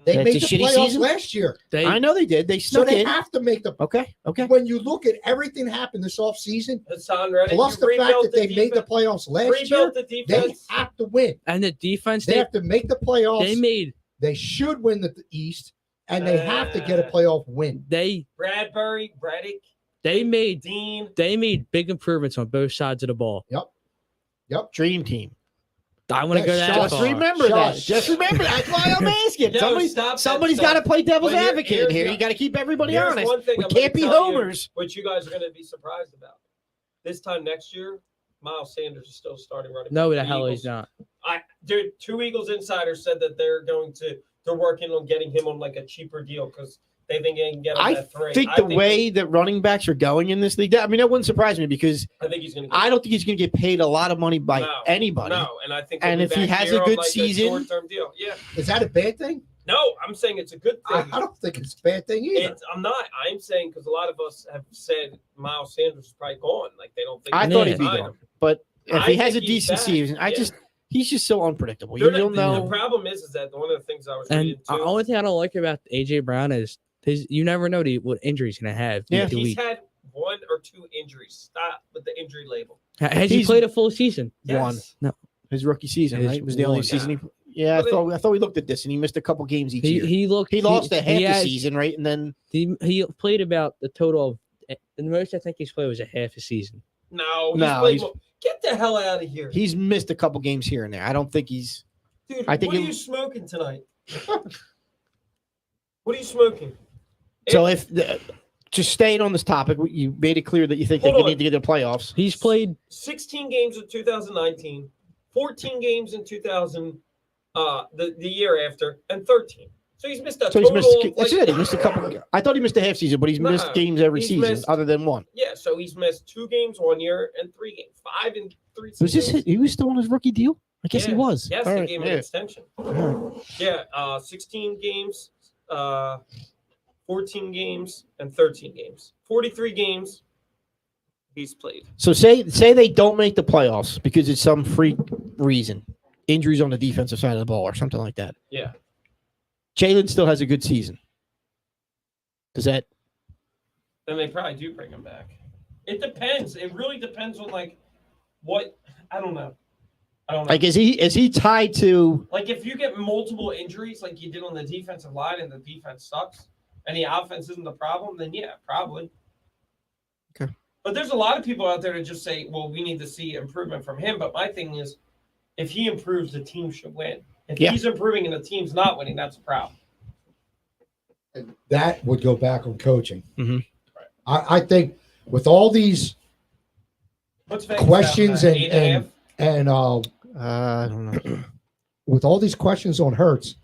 they That's made a the shitty playoffs season? last year. I know they did. They So snuck they in. have to make the Okay. when you look at everything happened this offseason, Hassan Reddick, plus you the fact rebuilt that they made the defense- playoffs last year, rebuilt the they defense. have to win. And the defense, They have to make the playoffs. They should win the East, and they have to get a playoff win. Bradbury, Reddick, they made Dean. big improvements on both sides of the ball. Yep. Dream team. I want to go that Just far. remember that. Shush. Just remember that. That's why I'm asking. Yo, stop that Somebody's stuff. got to play devil's But advocate here's here. the- You got to keep everybody Here's honest. one thing We I'm gonna can't be tell you, homers. which you guys are going to be surprised about. This time next year, Miles Sanders is still starting running. No, back the for hell Eagles. he's not. Dude, two Eagles insiders said that they're working on getting him on like a cheaper deal because they think they can get him I at 3. think the way that running backs are going in this league, I mean, that wouldn't surprise me because I think he's going to. I don't think he's going to get paid a lot of money by anybody. No, and I think. And he'll be if he back has here a on, good like, season- short-term deal. Yeah. Is that a bad thing? No, I'm saying it's a good thing. I don't think it's a bad thing either. I'm not. I'm saying because a lot of us have said Miles Sanders is probably gone. Like they don't think. I they thought can he'd be sign gone. him. But if I he has a think he's decent back. season, Yeah. he's just so unpredictable. They're You don't not- The know. problem is that one of the things I was And reading the too. only thing I don't like about AJ Brown is you never know what injury he's going to have Yeah. week to He's week. had 1 or 2 injuries. Stop with the injury label. Has he he's- played a full season? One. Yes. No. His rookie season, His right? It was the only one. season he. Yeah, I thought we looked at this, and he missed a couple games each year. He looked. He lost a half he the has- season, right? And then He played about the total of the most I think he's played was a half a season. No, No, played he's- more. Get the hell out of here, he's missed a couple games here and there. I don't think he's. dude. I think what are he- you smoking tonight? What are you smoking? So just staying on this topic, you made it clear that you think Hold they on. need to get to the playoffs. He's played 16 games in 2019, 14 games in 2000, the year after, and 13. So he's missed a So he's total. missed. of, That's like- it. He missed a couple. I thought he missed a half season, but he's Nah, missed games every he's season, missed- other than one. Yeah, so he's missed 2 games 1 year and 3 games, 5 and 3 Was this? seasons. He was still on his rookie deal. I guess he Yeah. was. Yes, All they right, gave him an yeah. extension. All right. Yeah, 16 games, 14 games, and 13 games. 43 games he's played. So say they don't make the playoffs because it's some freak reason, injuries on the defensive side of the ball or something like that. Yeah. Jalen still has a good season. Does that? Then they probably do bring him back. It depends. It really depends on like what I don't know. Like is he tied to? Like if you get multiple injuries like you did on the defensive line and the defense sucks and the offense isn't the problem, then yeah, probably. Okay. But there's a lot of people out there that just say, well, we need to see improvement from him. But my thing is, if he improves, the team should win. If Yeah. he's improving and the team's not winning, that's a problem. And that would go back on coaching. Mhm. I think with all these What's Vegas questions have, 8.5? and I don't know. with all these questions on Hurts,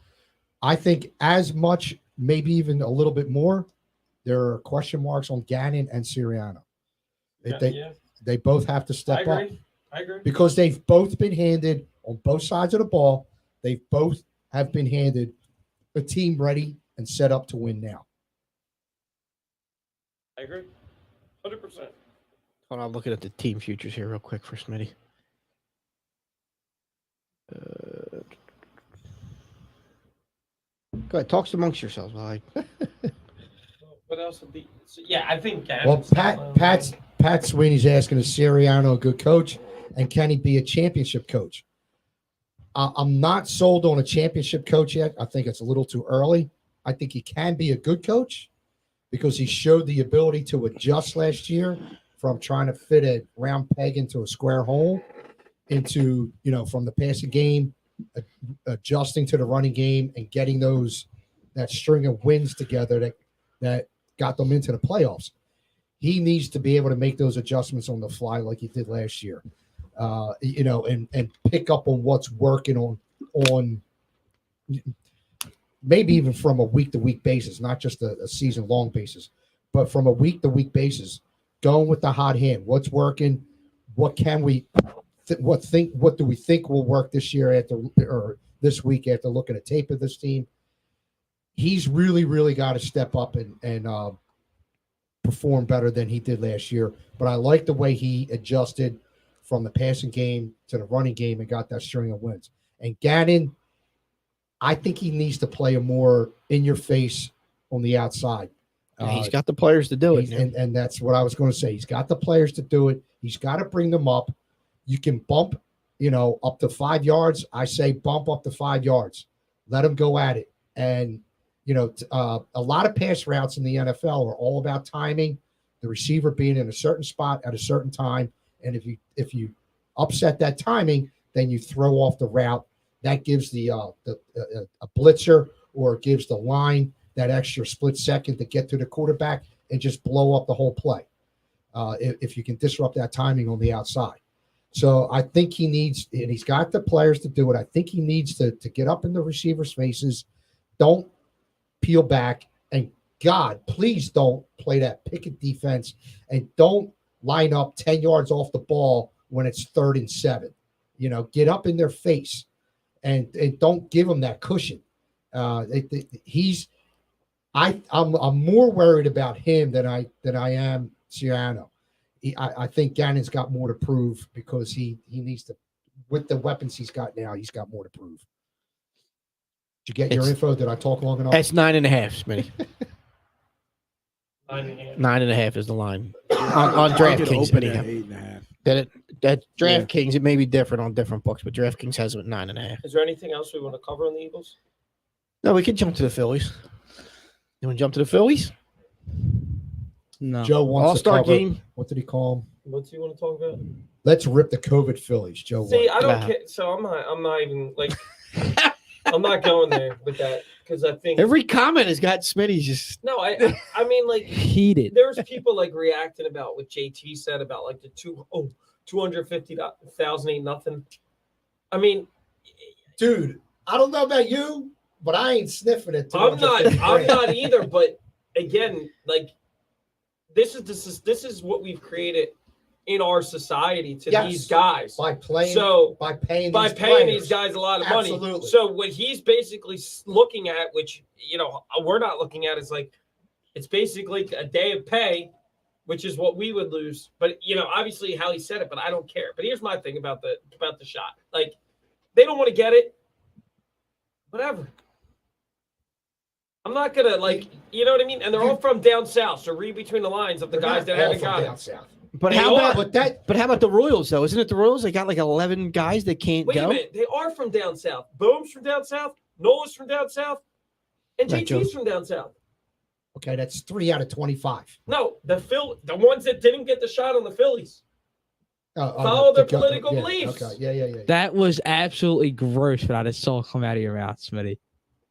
I think as much, maybe even a little bit more, there are question marks on Gannon and Sirianni. They both have to I step up agree. because they've both been handed on both sides of the ball. They both have been handed a team ready and set up to win now. I agree. 100%. Hold on, I'm looking at the team futures here real quick for Smitty. Go ahead, talk amongst yourselves. What else would be? So, yeah, I think. Well, Pat Sweeney's asking, is Sirianni a good coach, and can he be a championship coach? I'm not sold on a championship coach yet. I think it's a little too early. I think he can be a good coach because he showed the ability to adjust last year from trying to fit a round peg into a square hole into, from the passing game, adjusting to the running game and getting that string of wins together that got them into the playoffs. He needs to be able to make those adjustments on the fly like he did last year, and pick up on what's working on maybe even from a week-to-week basis, not just a season-long basis, but from a week-to-week basis, going with the hot hand. What's working? What can we what do we think will work this year or this week after looking at tape of this team? He's really, really got to step up and perform better than he did last year. But I like the way he adjusted from the passing game to the running game and got that string of wins. And Gannon, I think he needs to play a more in-your-face on the outside. He's got the players to do it. And that's what I was going to say. He's got the players to do it. He's got to bring them up. You can bump, up to 5 yards. I say bump up to 5 yards. Let them go at it. And, a lot of pass routes in the NFL are all about timing, the receiver being in a certain spot at a certain time. And if you upset that timing, then you throw off the route. That gives a blitzer or gives the line that extra split second to get to the quarterback and just blow up the whole play. If you can disrupt that timing on the outside. So I think he needs, and he's got the players to do it. I think he needs to get up in the receivers' faces. Don't peel back. And God, please don't play that picket defense and don't line up 10 yards off the ball when it's 3rd and 7. Get up in their face and don't give him that cushion. I'm more worried about him than I am Sirianni. I think Gannon's got more to prove because he needs to, with the weapons he's got now, he's got more to prove. Did you get your info? Did I talk long enough? That's 9.5, Smitty. 9.5. 9.5 is the line on DraftKings. Open at 8.5. That DraftKings, it may be different on different books, but DraftKings has it at 9.5. Is there anything else we want to cover on the Eagles? No, we can jump to the Phillies. You want to jump to the Phillies? No. Joe wants All-Star to cover, game. What did he call him? What do you want to talk about? Let's rip the COVID Phillies. Joe. See, wants. I don't care. So I'm not even like, I'm not going there with that because I think Every comment has got Smitty's just no, I mean like heated. there's people like reacting about what JT said about like the 250,000 ain't nothing. I mean, Dude, I don't know about you, but I ain't sniffing it. I'm not either. But again, like this is what we've created in our society to Yes. these guys by playing. So by paying these guys a lot of money. Absolutely. So what he's basically looking at, which we're not looking at, is like it's basically a day of pay, which is what we would lose. But obviously how he said it, but I don't care. But here's my thing about the shot. Like they don't want to get it. Whatever. I'm not gonna you know what I mean? And they're all from down south, so read between the lines of the guys that haven't got it. South. But They how are, about But how about the Royals though? Isn't it the Royals? They got like 11 guys that can't Wait go. a minute, they are from down south. Boom's from down south, Nola's from down south, and Right, JT's Joe. from down south. Okay, that's 3 out of 25. No, the ones that didn't get the shot on the Phillies. Follow their political beliefs. Okay. Yeah. That was absolutely gross, but I just saw it come out of your mouth, Smitty.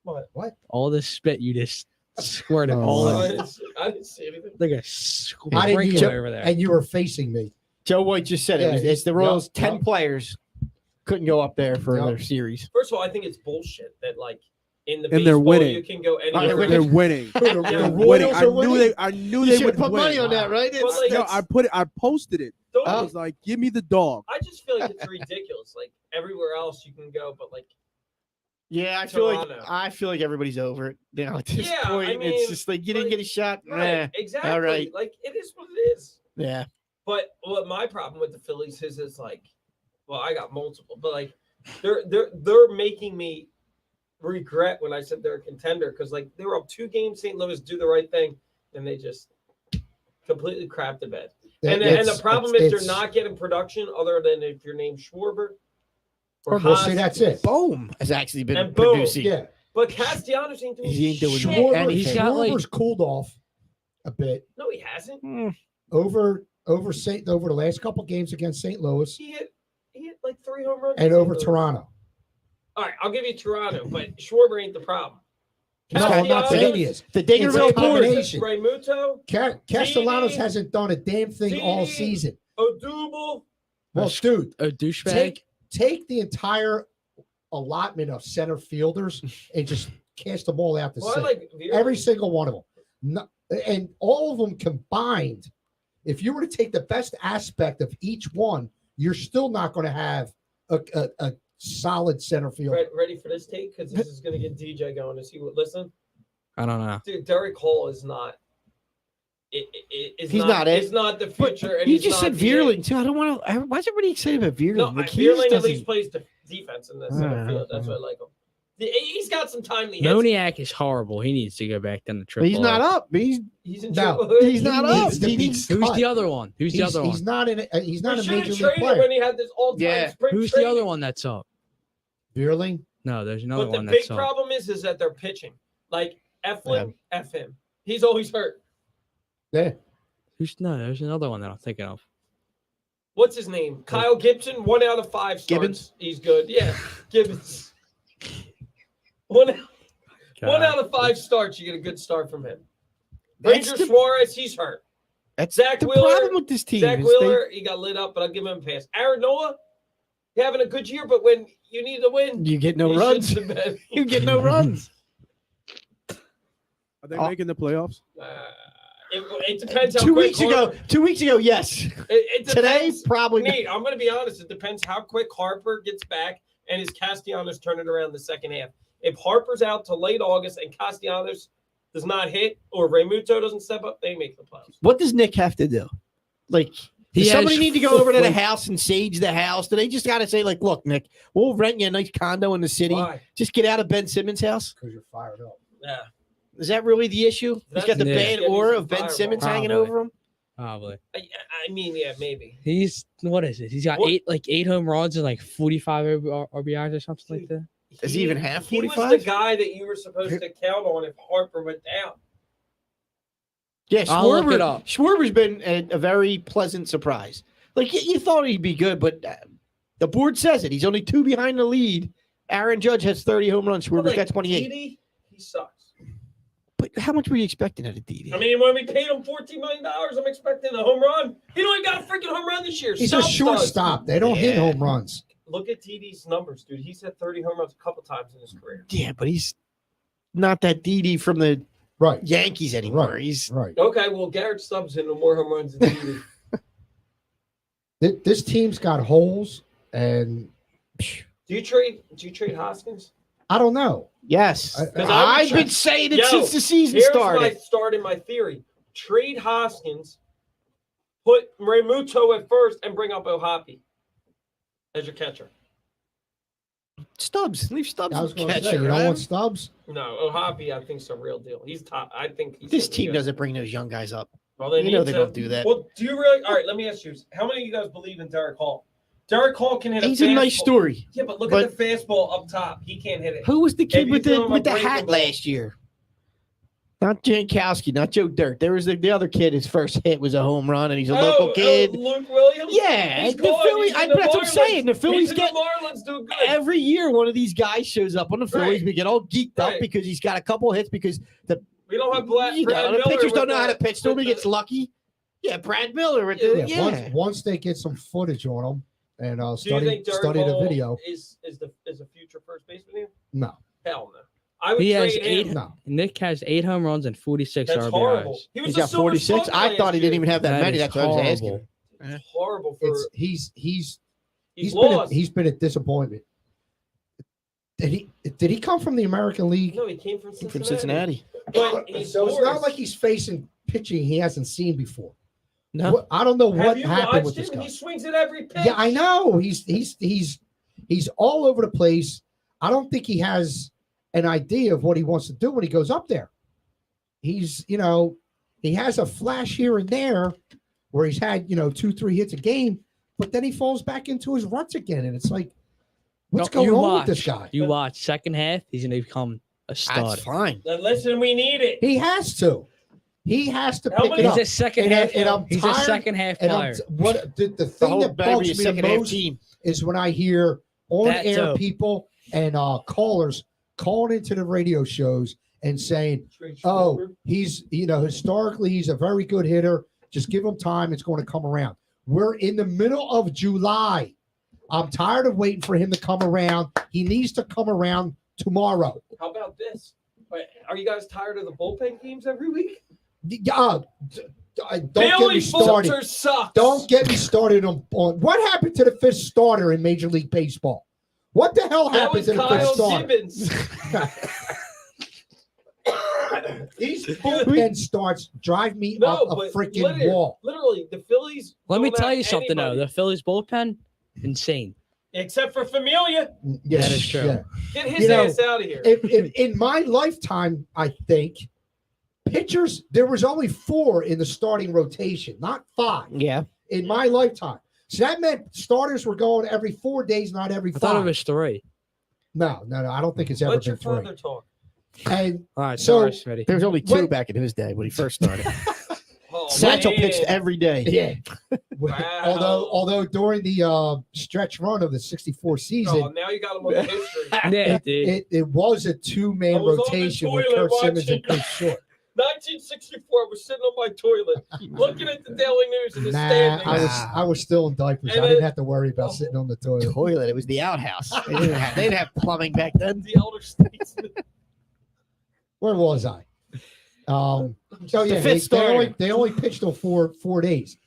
What? All the spit you just squirted Oh, all wow. over. I didn't see anything. Like a I didn't sprinkle hear- over there. And you were facing me. Joe White just said Yeah, it. It's the Royals. yeah. 10 players couldn't go up there for Yeah. their series. First of all, I think it's bullshit that like in the And they're baseball winning. you can go they're anywhere. They're winning. The They're Royals winning. are winning? I knew You they should would put win. money on that, right? But, like, Yo, I posted it. Don't I you- was like, give me the dog. I just feel like it's ridiculous. Like everywhere else you can go, but like Yeah, Toronto. I feel like everybody's over it now at this Yeah, point. I mean, it's just like you didn't like, get a shot. right, exactly. all right. Like it is what it is. Yeah. But what my problem with the Phillies is like, well, I got multiple, but like they're making me regret when I said they're a contender because like they were up 2 games. St. Louis do the right thing, and they just completely crapped the bed. And the problem is they're not getting production other than if your name's Schwarber or Well, see, that's it. Boom has actually been And boom. producing. Yeah. But Castellanos ain't doing He ain't doing shit. shit. Schwarber, He's got, like- Schwarber's cooled off a bit No, he hasn't. over the last couple games against St. Louis He hit like 3 home runs. and over Toronto. All right, I'll give you Toronto, but Schwarber ain't the problem. No, I'm not Castellanos, saying he is. The It's a Dangerville board. combination. Raymuto, Castellanos Didi, hasn't done a damn thing all Didi. season. Odubel. Well, dude, A douchebag. take the entire allotment of center fielders and just cast them all out to Well, I sea. like Veer. Every single one of them. No, and all of them combined, if you were to take the best aspect of each one, you're still not going to have a solid center field. Ready for this take? Because this is going to get DJ going. Is he listen? I don't know. Dude, Derrick Hall is not. He's not it. It's not the But future. And you he's just not said the Veerling too. I don't want to. Why is everybody excited about Veerling? No, Like, he Veerling at doesn't- least plays defense in the center field. That's why I like him. He's got some timely hits. Moniak is horrible. He needs to go back down the But triple. he's not A. up. He's He's in No, trouble. he's not He up. needs to be He's- Who's cut. the other one? Who's the other one? He's not in. He's not We a should have major league traded him player. when he had this all-time Yeah. spring Who's training. the other one that's up? Veerling. No, there's another But the one big that's up. problem is that they're pitching. Like Eflin, F him. He's always hurt. Yeah. There's another one that I'm thinking of. What's his name? Kyle Gibson. 1 out of 5 starts. Gibbons? He's good. Yeah, Gibbons. One out of 5 starts. You get a good start from him. That's Ranger the- Suarez. He's hurt. That's Zach the Wheeler- problem with this team. Zach is Wheeler. He got lit up, but I'll give him a pass. Aaron Nola. Having a good year, but when you need to win, you get no he runs. shits the bed. You get no runs. Are they making the playoffs? It depends how 2 quick weeks ago. Harper- 2 weeks ago, yes. It Today, depends. probably not. Nate, I'm going to be honest. It depends how quick Harper gets back and his Castellanos turn it around the second half. If Harper's out to late August and Castellanos does not hit or Raymuto doesn't step up, they make the playoffs. What does Nick have to do? Like, He does somebody has need to go over to the like- house and sage the house? Do they just got to say, like, look, Nick, we'll rent you a nice condo in the city. Why? Just get out of Ben Simmons' house? Because you're fired up. Yeah. Is that really the issue? He's got the Yeah. bad Give me aura some of Ben fireball. Simmons hanging Probably. over him? Probably. I mean, yeah, maybe. He's what is it? He's got What- eight home runs and like 45 RBIs or something like that. Does he even have He was 45? the guy that you were supposed to count on if Harper went down. Yeah, I'll look it up. Schwarber's been a very pleasant surprise. Like, you thought he'd be good, but the board says it. He's only 2 behind the lead. Aaron Judge has 30 home runs. But, Schwarber's got 28. Didi, he sucks. But how much were you expecting out of Didi? I mean, when we paid him $14 million, I'm expecting a home run. He don't even got a freaking home run this year. He's a Stubbs does. shortstop. They don't hit Yeah. home runs. Look at Didi's numbers, dude. He's had 30 home runs a couple times in his career. Yeah, but he's not that Didi from the Right. Yankees anymore. Right. He's Right. Okay, well, Garrett Stubbs hit more home runs than Didi. This team's got holes, and Do you trade Hoskins? I don't know. yes. 'Cause I would I've try- been saying it Yo, since the season Here's started. when I started my theory. Trade Hoskins, put Raymuto at first, and bring up Ohapi as your catcher. Stubbs. Leave Stubbs I was as going to catcher. say, you don't right? want Stubbs? No, Ohapi, I think is a real deal. He's top. I think he's This gonna be team good. doesn't bring those young guys up. Well, they You know need they to. don't do that. Well, do you really? All right, let me ask you: how many of you guys believe in Derrick Hall? Derrick Hall can hit. He's a a nice fastball. story. Yeah, but look But- at the fastball up top. He can't hit it. Who was the If kid you with throw the him with a the breaking hat ball- last year? Not Jankowski, not Joe Dirt. There was the other kid. His first hit was a home run, and he's a local kid. Luke Williams. Yeah, He's the gone. Phillies. He's in the That's what I'm saying. The Marlins. Phillies He's in get the Marlins doing good. every year. One of these guys shows up on the Phillies. Right. We get all geeked up Right. because he's got a couple hits. Because We don't have Brad the Miller pitchers with don't know how to the- pitch to him. He with gets the- lucky. Yeah, Brad Miller with Yeah, the yeah. Once they get some footage on him and Do you study think Derek the Hall video, is a future first baseman here? no, Hell no. I would He has trade eight. him. no. Nick has 8 home runs and 46 That's RBIs. horrible. He was He's a got Silver 46. Slugger I thought last he didn't year. even have that many. is That's what I was asking. horrible. It's horrible for. It's he's He's been lost. he's been a disappointment. Did he come from the American League? No, he came from Cincinnati. From Cincinnati. But he's So it's not forced. like he's facing pitching he hasn't seen before. No. I don't know Have what you happened watched with this him? guy. He swings at every pitch. Yeah, I know. He's all over the place. I don't think he has an idea of what he wants to do when he goes up there. He's, he has a flash here and there where he's had, 2-3 hits a game, but then he falls back into his ruts again. And it's like, what's No, going on with this guy? You watch second half, he's going to become a star. That's fine. Then listen, we need it. He has to. He has to How pick many- it He's up. a second And half. I'm He's a tired, second half And player. the The thing whole that better be a bugs me the second half most team. is when I hear That on-air too. people and callers calling into the radio shows and saying, "Oh, he's historically he's a very good hitter. Just give him time; it's going to come around." We're in the middle of July. I'm tired of waiting for him to come around. He needs to come around tomorrow. How about this? Wait, are you guys tired of the bullpen games every week? Don't get Billy me started. Fulcher sucks. Don't get me started on what happened to the fifth starter in Major League Baseball. What the hell That happened was to the fifth Kyle starter? Gibbons. These bullpen starts drive me No, up a but freaking wall. Literally, the Phillies. Let me don't tell have you something, though. anybody. The Phillies bullpen, insane. Except for Familia. Yes, That is true. yeah. Get his ass out of here. In my lifetime, I think pitchers, there was only 4 in the starting rotation, not 5 Yeah. in my lifetime. So that meant starters were going every 4 days, not every I 5. thought it was 3. No, I don't think it's ever Let been your 3. father talk. And All right, So- sorry, Smitty. There was only 2 What- back in his day when he first started. Oh, Satchel man. pitched every day. yeah, Wow. although during the stretch run of the 64 season, Oh, now you got him on the history. Yeah, dude. it was a I 2-man was on the rotation with toilet Kurt Simmons watching- and Chris Short. 1964, I was sitting on my toilet looking at the Daily News and the Nah, standings. I was still in diapers. And I didn't it- have to worry about sitting on the toilet. Toilet. It was the outhouse. They didn't have plumbing back then. The elder statesman. Where was I? So yeah, fifth they starter. only pitched on 4 days.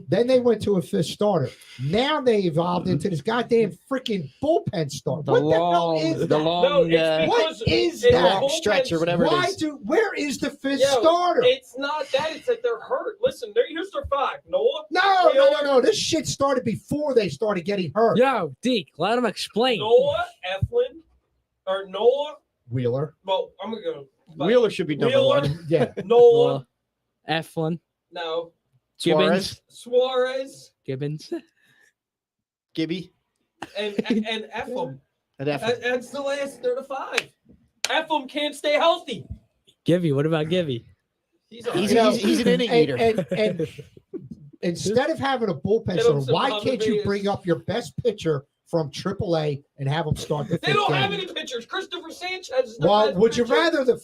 Then they went to a 5th starter. Now they evolved into this goddamn freaking bullpen start. What the hell is the that? long, No, it's What because is it's that? bullpen stretch or whatever it Why is. where is the 5th Yo, starter? It's not that. It's that they're hurt. Listen, here's their fact. Noah. No. This shit started before they started getting hurt. Yo, Deke, let him explain. Noah Eflin. Or Noah. Wheeler. Well, I'm going to go. but Wheeler should be number Wheeler. 1. Yeah. Noah. Eflin, No. Gibbons, Suarez, Suarez. Gibby, And Eflin. and Eflin. That's the last. They're the 5. Eflin can't stay healthy. Givey. What about Givey? He's He's an inning eater. And instead of having a bullpen Get him starter, some why can't you Javier. bring up your best pitcher from AAA and have him start the 5th They don't game? have any pitchers. Christopher Sanchez is the Well, best would you pitcher. rather the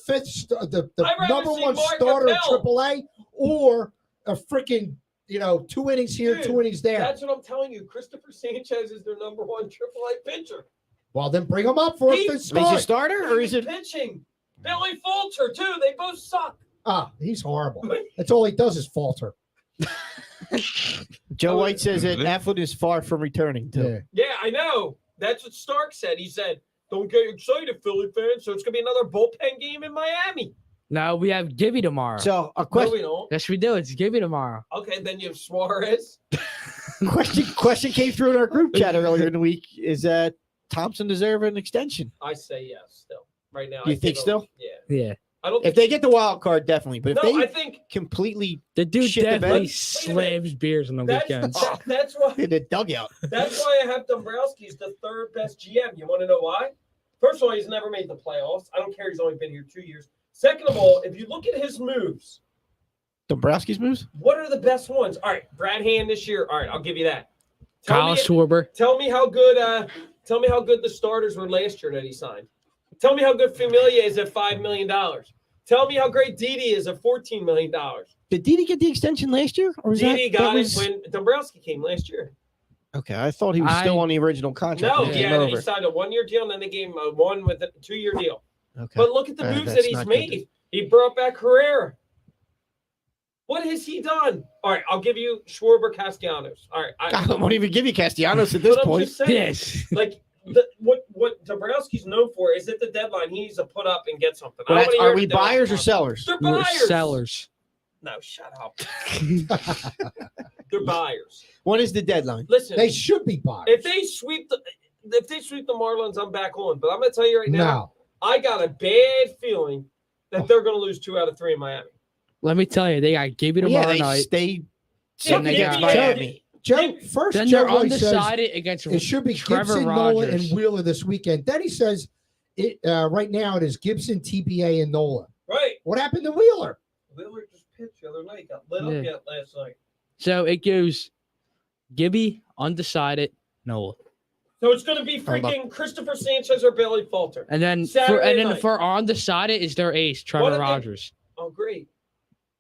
the I'd rather number see 1 Mark starter in Appel. AAA or a freaking 2 innings here, Dude, 2 innings there? That's what I'm telling you. Christopher Sanchez is their number 1 AAA pitcher. Well, then bring him up for He- a 5th Is he a start. starter or is it? pitching? Billy Fulcher too. They both suck. He's horrible. That's all he does is falter. Joe White says that Eflin is far from returning too. Yeah. Yeah, I know. That's what Stark said. He said, "Don't get excited, Philly fans. So it's gonna be another bullpen game in Miami." No, we have Givey tomorrow. So a No, question. we don't. Yes, we do. It's Givey tomorrow. Okay, then you have Suarez. Question came through in our group chat earlier in the week. Is that Thompson deserve an extension? I say yes. Still, right now. You I think him. still? Yeah. Yeah. I don't. If they get the wild card, definitely. But if no, they I think completely The dude Shit the bed. definitely Wait a minute. slams beers on the that's weekends. that's why. in the dugout, That's why I have Dombrowski's the 3rd best GM. You want to know why? First of all, he's never made the playoffs. I don't care. He's only been here 2 years. Second of all, if you look at his moves, Dombrowski's moves? what are the best ones? All right, Brad Hand this year. All right, I'll give you that. Kyle Schwarber. Tell me how good the starters were last year that he signed. Tell me how good Familia is at $5 million. Tell me how great Didi is at $14 million. Did Didi get the extension last year? Or was Didi that got was... it when Dombrowski came last year. Okay, I thought he was still on the original contract. No, when he came he over. signed a 1-year deal, and then they gave him a 1 with a 2-year deal. Okay. But look at the moves that that's he's not good. made. He brought back Herrera. What has he done? All right, I'll give you Schwarber Castellanos. All right, I won't even give you Castellanos at this but I'm point. just saying, Yes. like what Dombrowski's known for is at the deadline he needs to put up and get something. I Well, don't wanna hear are we the deadline buyers or tomorrow. sellers? They're We're buyers. sellers. No, shut up. They're buyers. What is the deadline? Listen, They should be buyers. if they sweep the Marlins, I'm back on. But I'm gonna tell you right now, No. I got a bad feeling that they're gonna lose 2 out of 3 in Miami. Let me tell you, they got Gibby Yeah, tomorrow they night. stay And they against got- Miami. Joe, first Then Joe they're Roy says undecided against it should be Trevor Gibson, Nola, Rogers. and Wheeler this weekend. Then he says it right now it is Gibson, TBA, and Nola. Right. What happened to Wheeler? Wheeler just pitched the other night. Got lit up Yeah. yet last night. So it goes Gibby, undecided, Nola. So it's going to be Hold freaking Christopher Sanchez or Billy Falter. And then Saturday night. for undecided is their ace, What Trevor if they- Rogers. Oh, great.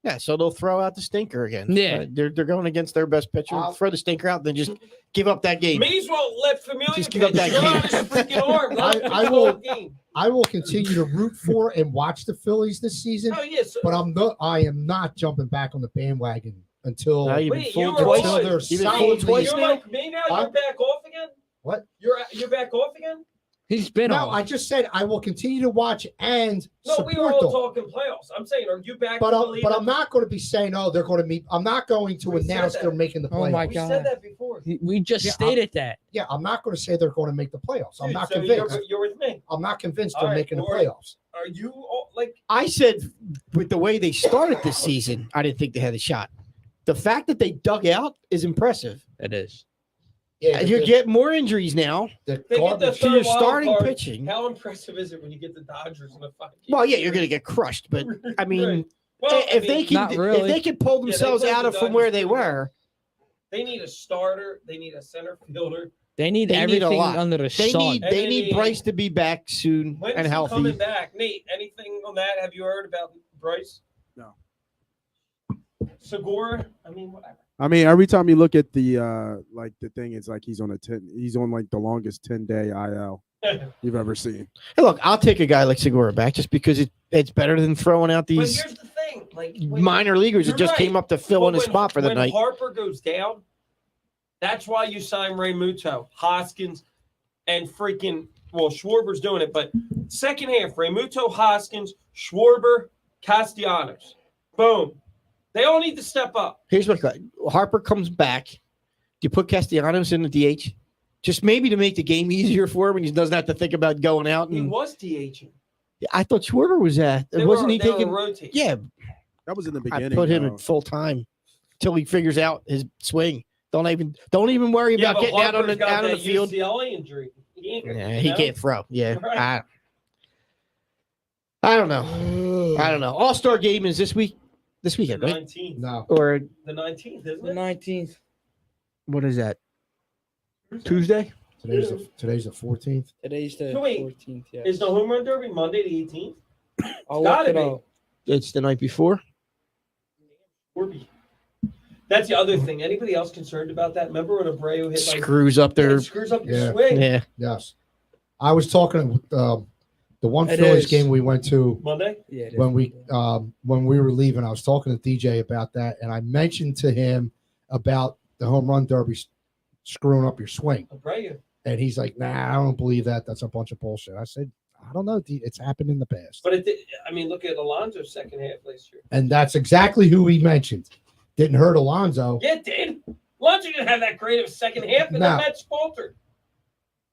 Yeah, so they'll throw out the stinker again. Yeah. They're going against their best pitcher. Throw the stinker out, then just give up that game. May as well let Familia Just pitch. give up that You're game. on his freaking arm. Let him I pitch the will- whole game. I will continue to root for and watch the Phillies this season, Oh, yes. but I am not jumping back on the bandwagon until Now you've been Wait, fooled you were twice. on. they're You've been fooled solidly. twice You're now. like me now? You're Huh? back off again? What? You're back off again? He's been No, on. I just said I will continue to watch and No, support we were all them. talking playoffs. I'm saying, are you back? But to I'm believing- not going to be saying, oh, they're going to meet. I'm not going to We said announce that. they're making the Oh playoffs. my We God. said that before. We just Yeah, stated that. Yeah, I'm not going to say they're going to make the playoffs. I'm Dude, not so convinced. You're with me. I'm not convinced All they're right, making the Lord. playoffs. Are you all, like? I said with the way they started this season, I didn't think they had a shot. The fact that they dug out is impressive. It is. Yeah, And you're getting more injuries now. the They get the garbage. So you're third wild starting card. pitching. How impressive is it when you get the Dodgers in the fight? Well, yeah, you're going to get crushed, but I mean, Right. Well, if I they mean, can, Not really. if they can pull Yeah, they themselves played out the of from where Dodgers they pretty well. were, they need a starter. They need a center fielder. They need They need a everything lot. under the they sun. need And they they need need- Bryce to be back soon When's and he healthy. coming back? Nate, anything on that? Have you heard about Bryce? No. Segura? I mean, whatever. I mean, every time you look at the like the thing, it's like he's on like the longest 10-day IL you've ever seen. Hey, look, I'll take a guy like Segura back just because it's better than throwing out But these here's the thing, like when- minor leaguers that You're just right. came up to fill but in a when- spot for the when night. Harper goes down, that's why you sign Ray Muto, Hoskins, and freaking Schwarber's doing it. But second half, Ray Muto, Hoskins, Schwarber, Castellanos. Boom. They all need to step up. Here's what Harper comes back. Do you put Castellanos in the DH? Just maybe to make the game easier for him and he doesn't have to think about going out. He And was DHing. I thought Schwarber was They wasn't he they taking? were rotating. Yeah, That was in the I beginning. put him though. at full time until he figures out his swing. Don't even worry Yeah, about but getting out on Harper's the got out on the that field. UCLA injury. He ain't, Yeah, you he know? can't throw. Yeah, Right. I don't know. I don't know. All-Star game is this weekend, The right? 19th. No, Or The 19th, isn't The it? 19th. what is that? Tuesday? today's the 14th. Today's the So wait, 14th. Yeah. Is the home run derby Monday the 18th? I'll gotta look it be. up. It's the night before. That's the other thing. Anybody else concerned about that? Remember when Abreu hit like Screws up their. it screws up your Yeah. swing Yeah. Yes, I was talking with the one It Phillies is. game we went to Monday? Yeah. it is. when we were leaving. I was talking to DJ about that, and I mentioned to him about the home run derby screwing up your swing, Abreu. and he's like, "Nah, I don't believe that. That's a bunch of bullshit." I said, "I don't know. It's happened in the past." But it did, I mean, look at Alonso's second half last year. And that's exactly who he mentioned. Didn't hurt Alonso. Yeah, it did. Alonso didn't have that great of a second half, and No. then Mets faltered.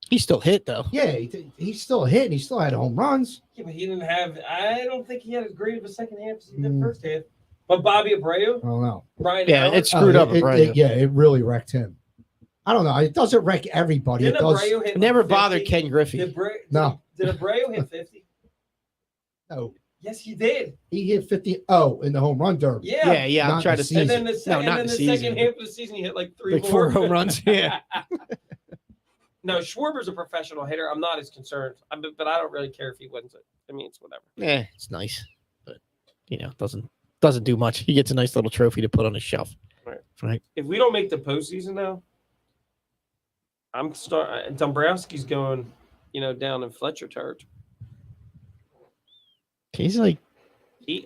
He still hit though. Yeah, he still hit. And he still had home runs. Yeah, but he didn't have. I don't think he had as great of a second half as he did Mm. first half. But Bobby Abreu, I don't know. Brian, Yeah, Allen, it's screwed up. Abreu. Yeah, it really wrecked him. I don't know. It doesn't wreck everybody. It didn't does. Abreu hit It never like 50? bothered Ken Griffey. Did No. Did Abreu hit 50? No. Yes, he did. He hit 50. Oh, in the home run derby. Yeah. Yeah. I'm Not trying the to season. And then the, No, and not then the the season, second half of the season, he hit like three like more 4 home runs. Yeah. No, Schwarber's a professional hitter. I'm not as concerned, but I don't really care if he wins it. I mean, it's whatever. Yeah, it's nice, but doesn't do much. He gets a nice little trophy to put on his shelf. Right. If we don't make the postseason now, Dombrowski's going, down in Fletcher territory. He's like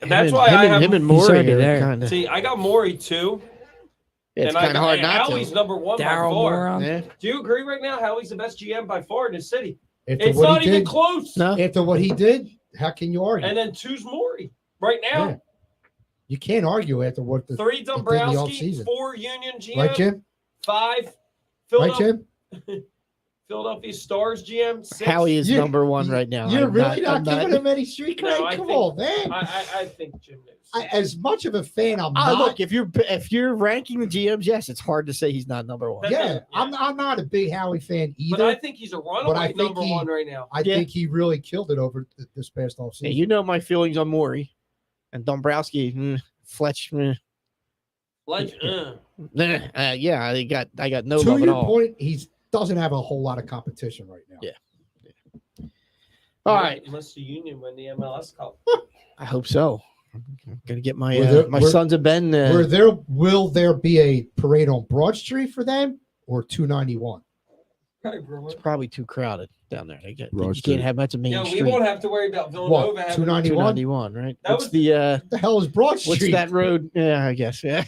That's why I have him and He's Morey already are there. kind of. See, I got Morey too. It's kind of hard not Howie's to. number one by Daryl far. Morey. Yeah. Do you agree right now? Howie's the best GM by far in the city. After It's what not he even did, close. No. After what he did, how can you argue? And then two's Morey right now. Yeah. You can't argue after what the 3 did the Dombrowski, offseason. 4 Union GM, right, Jim? 5 Right, Jim? Philadelphia Stars GM, 6. Howie is You're- number one right now. You're I'm really I'm not giving him any street No, cred? I Come think- on, man. I think Jim knows. As much of a fan, I'm Ah, not. look, if you're ranking the GMs, yes, it's hard to say he's not number one. Yeah, I'm not a big Howie fan But I either. think he's a I runaway think number he- one right now. I Yeah. think he really killed it over this past Hey, offseason. you know my feelings on Morey and Dombrowski. Fletch. Like, Yeah, I got no to love at your all. point, he doesn't have a whole lot of competition right now. Yeah. All right, Unless the Union win the MLS Cup. I hope so. I'm gonna get my Were there- my were- Sons of Ben. Will there be a parade on Broad Street for them or 291? It's probably too crowded down there. Broad You Street. can't have that's a main Yeah, we street. won't have to worry about Villanova What, having 291? 291, right? That What's was- the What the hell is Broad Street? what's that road? Yeah, I guess. Yeah.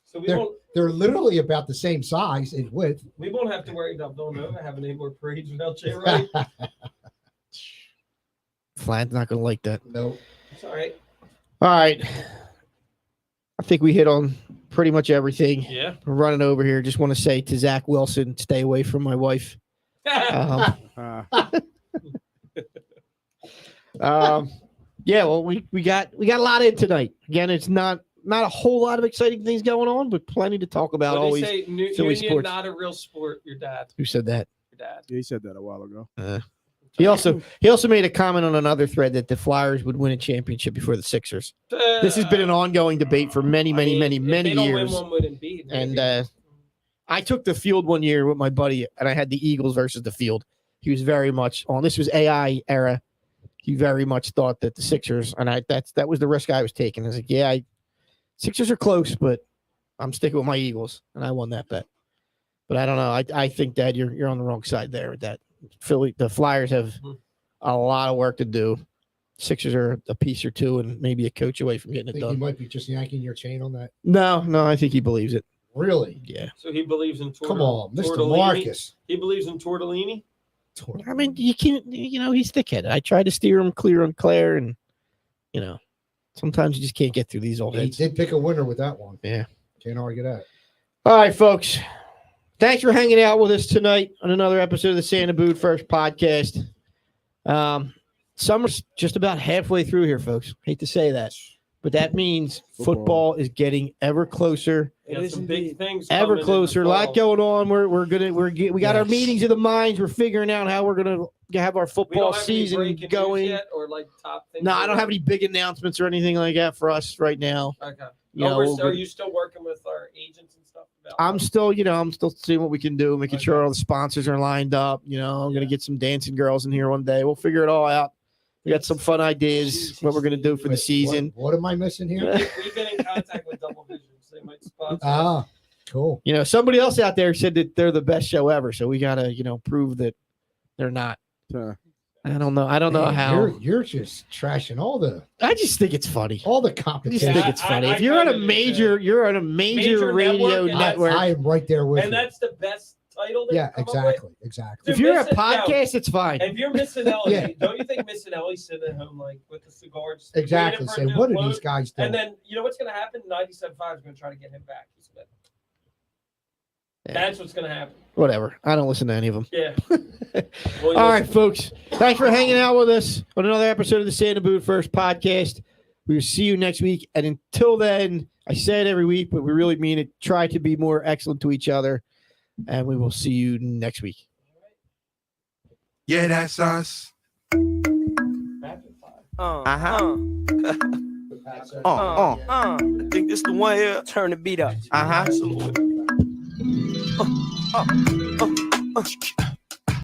So They're- They're literally about the same size in width. we won't have to worry about Villanova having any more parades without Jay Wright. Flat's not gonna like that. No. It's all right. All right. I think we hit on pretty much everything. Yeah. We're running over here. Just want to say to Zach Wilson, stay away from my wife. Yeah, well, we got a lot in tonight. Again, it's not a whole lot of exciting things going on, but plenty to talk about. What Always. they say, Philly Union, sports. not a real sport. Your dad. Who said that? Your dad. Yeah, he said that a while ago. He also made a comment on another thread that the Flyers would win a championship before the Sixers. This has been an ongoing debate for many if they don't years. Win one with Embiid, And maybe. I took the field one year with my buddy, and I had the Eagles versus the field. He was very much on. This was AI era. He very much thought that the Sixers, and that was the risk I was taking. I was like, yeah, Sixers are close, but I'm sticking with my Eagles, and I won that bet. But I don't know. I think, Dad, you're on the wrong side there with that. The Flyers have a lot of work to do. Sixers are a piece or two, and maybe a coach away from getting I it think you done. might be just yanking your chain on that. No, I think he believes it. Really? Yeah. So he believes in Come on, Mr. Tortellini? Marcus. He believes in Tortellini. I mean, you can't, he's thick-headed. I tried to steer him clear on Claire, and, sometimes you just can't get through these old He heads. did pick a winner with that one. Yeah. Can't argue that. All right, folks. Thanks for hanging out with us tonight on another episode of the Santa Boot First podcast. Summer's just about halfway through here, folks. Hate to say that, but that means football is getting ever closer. We got some big things. Ever coming in closer. the A lot fall. going on. We got our Yes. meetings of the minds. We're figuring out how we're gonna have our We football don't have any season breaking news going. yet, or like top things. No, I don't have any big announcements or anything like that for us right now. Okay. You know, Are you still working with our agents and stuff? About I'm still seeing what we can do, making sure all the sponsors are lined up. I'm gonna get some dancing girls in here one day. We'll figure it all out. We got some fun ideas what we're gonna do for the Wait, season. What am I missing here? We've been in contact with Double Visions. They might sponsor. Ah, cool. Somebody else out there said that they're the best show ever, so we gotta prove that they're not. I don't know. I don't know Man, how. you're just trashing I just think it's funny. all the I just competition. think it's funny. I If you're on a kinda do, major, you're on a major radio network, network. I am right there with And you. that's the best title. They Yeah, can come up with. exactly. If you're a Missing- podcast, it's fine. If you're missing Ellie, Yeah. don't you think missing Ellie sitting at home like with the cigars? Exactly. waiting for Say, him to what are upload? these guys doing? And then you know what's going to happen? 97.5 is going to try to get him back. He said. Yeah. That's what's going to happen. Whatever. I don't listen to any of them. Yeah. All right, folks. Thanks for hanging out with us on another episode of the Santa Boot First podcast. We will see you next week. And until then, I say it every week, but we really mean it. Try to be more excellent to each other. And we will see you next week. Yeah, that's us. Rapid fire. I think this the one here. Turn the beat up.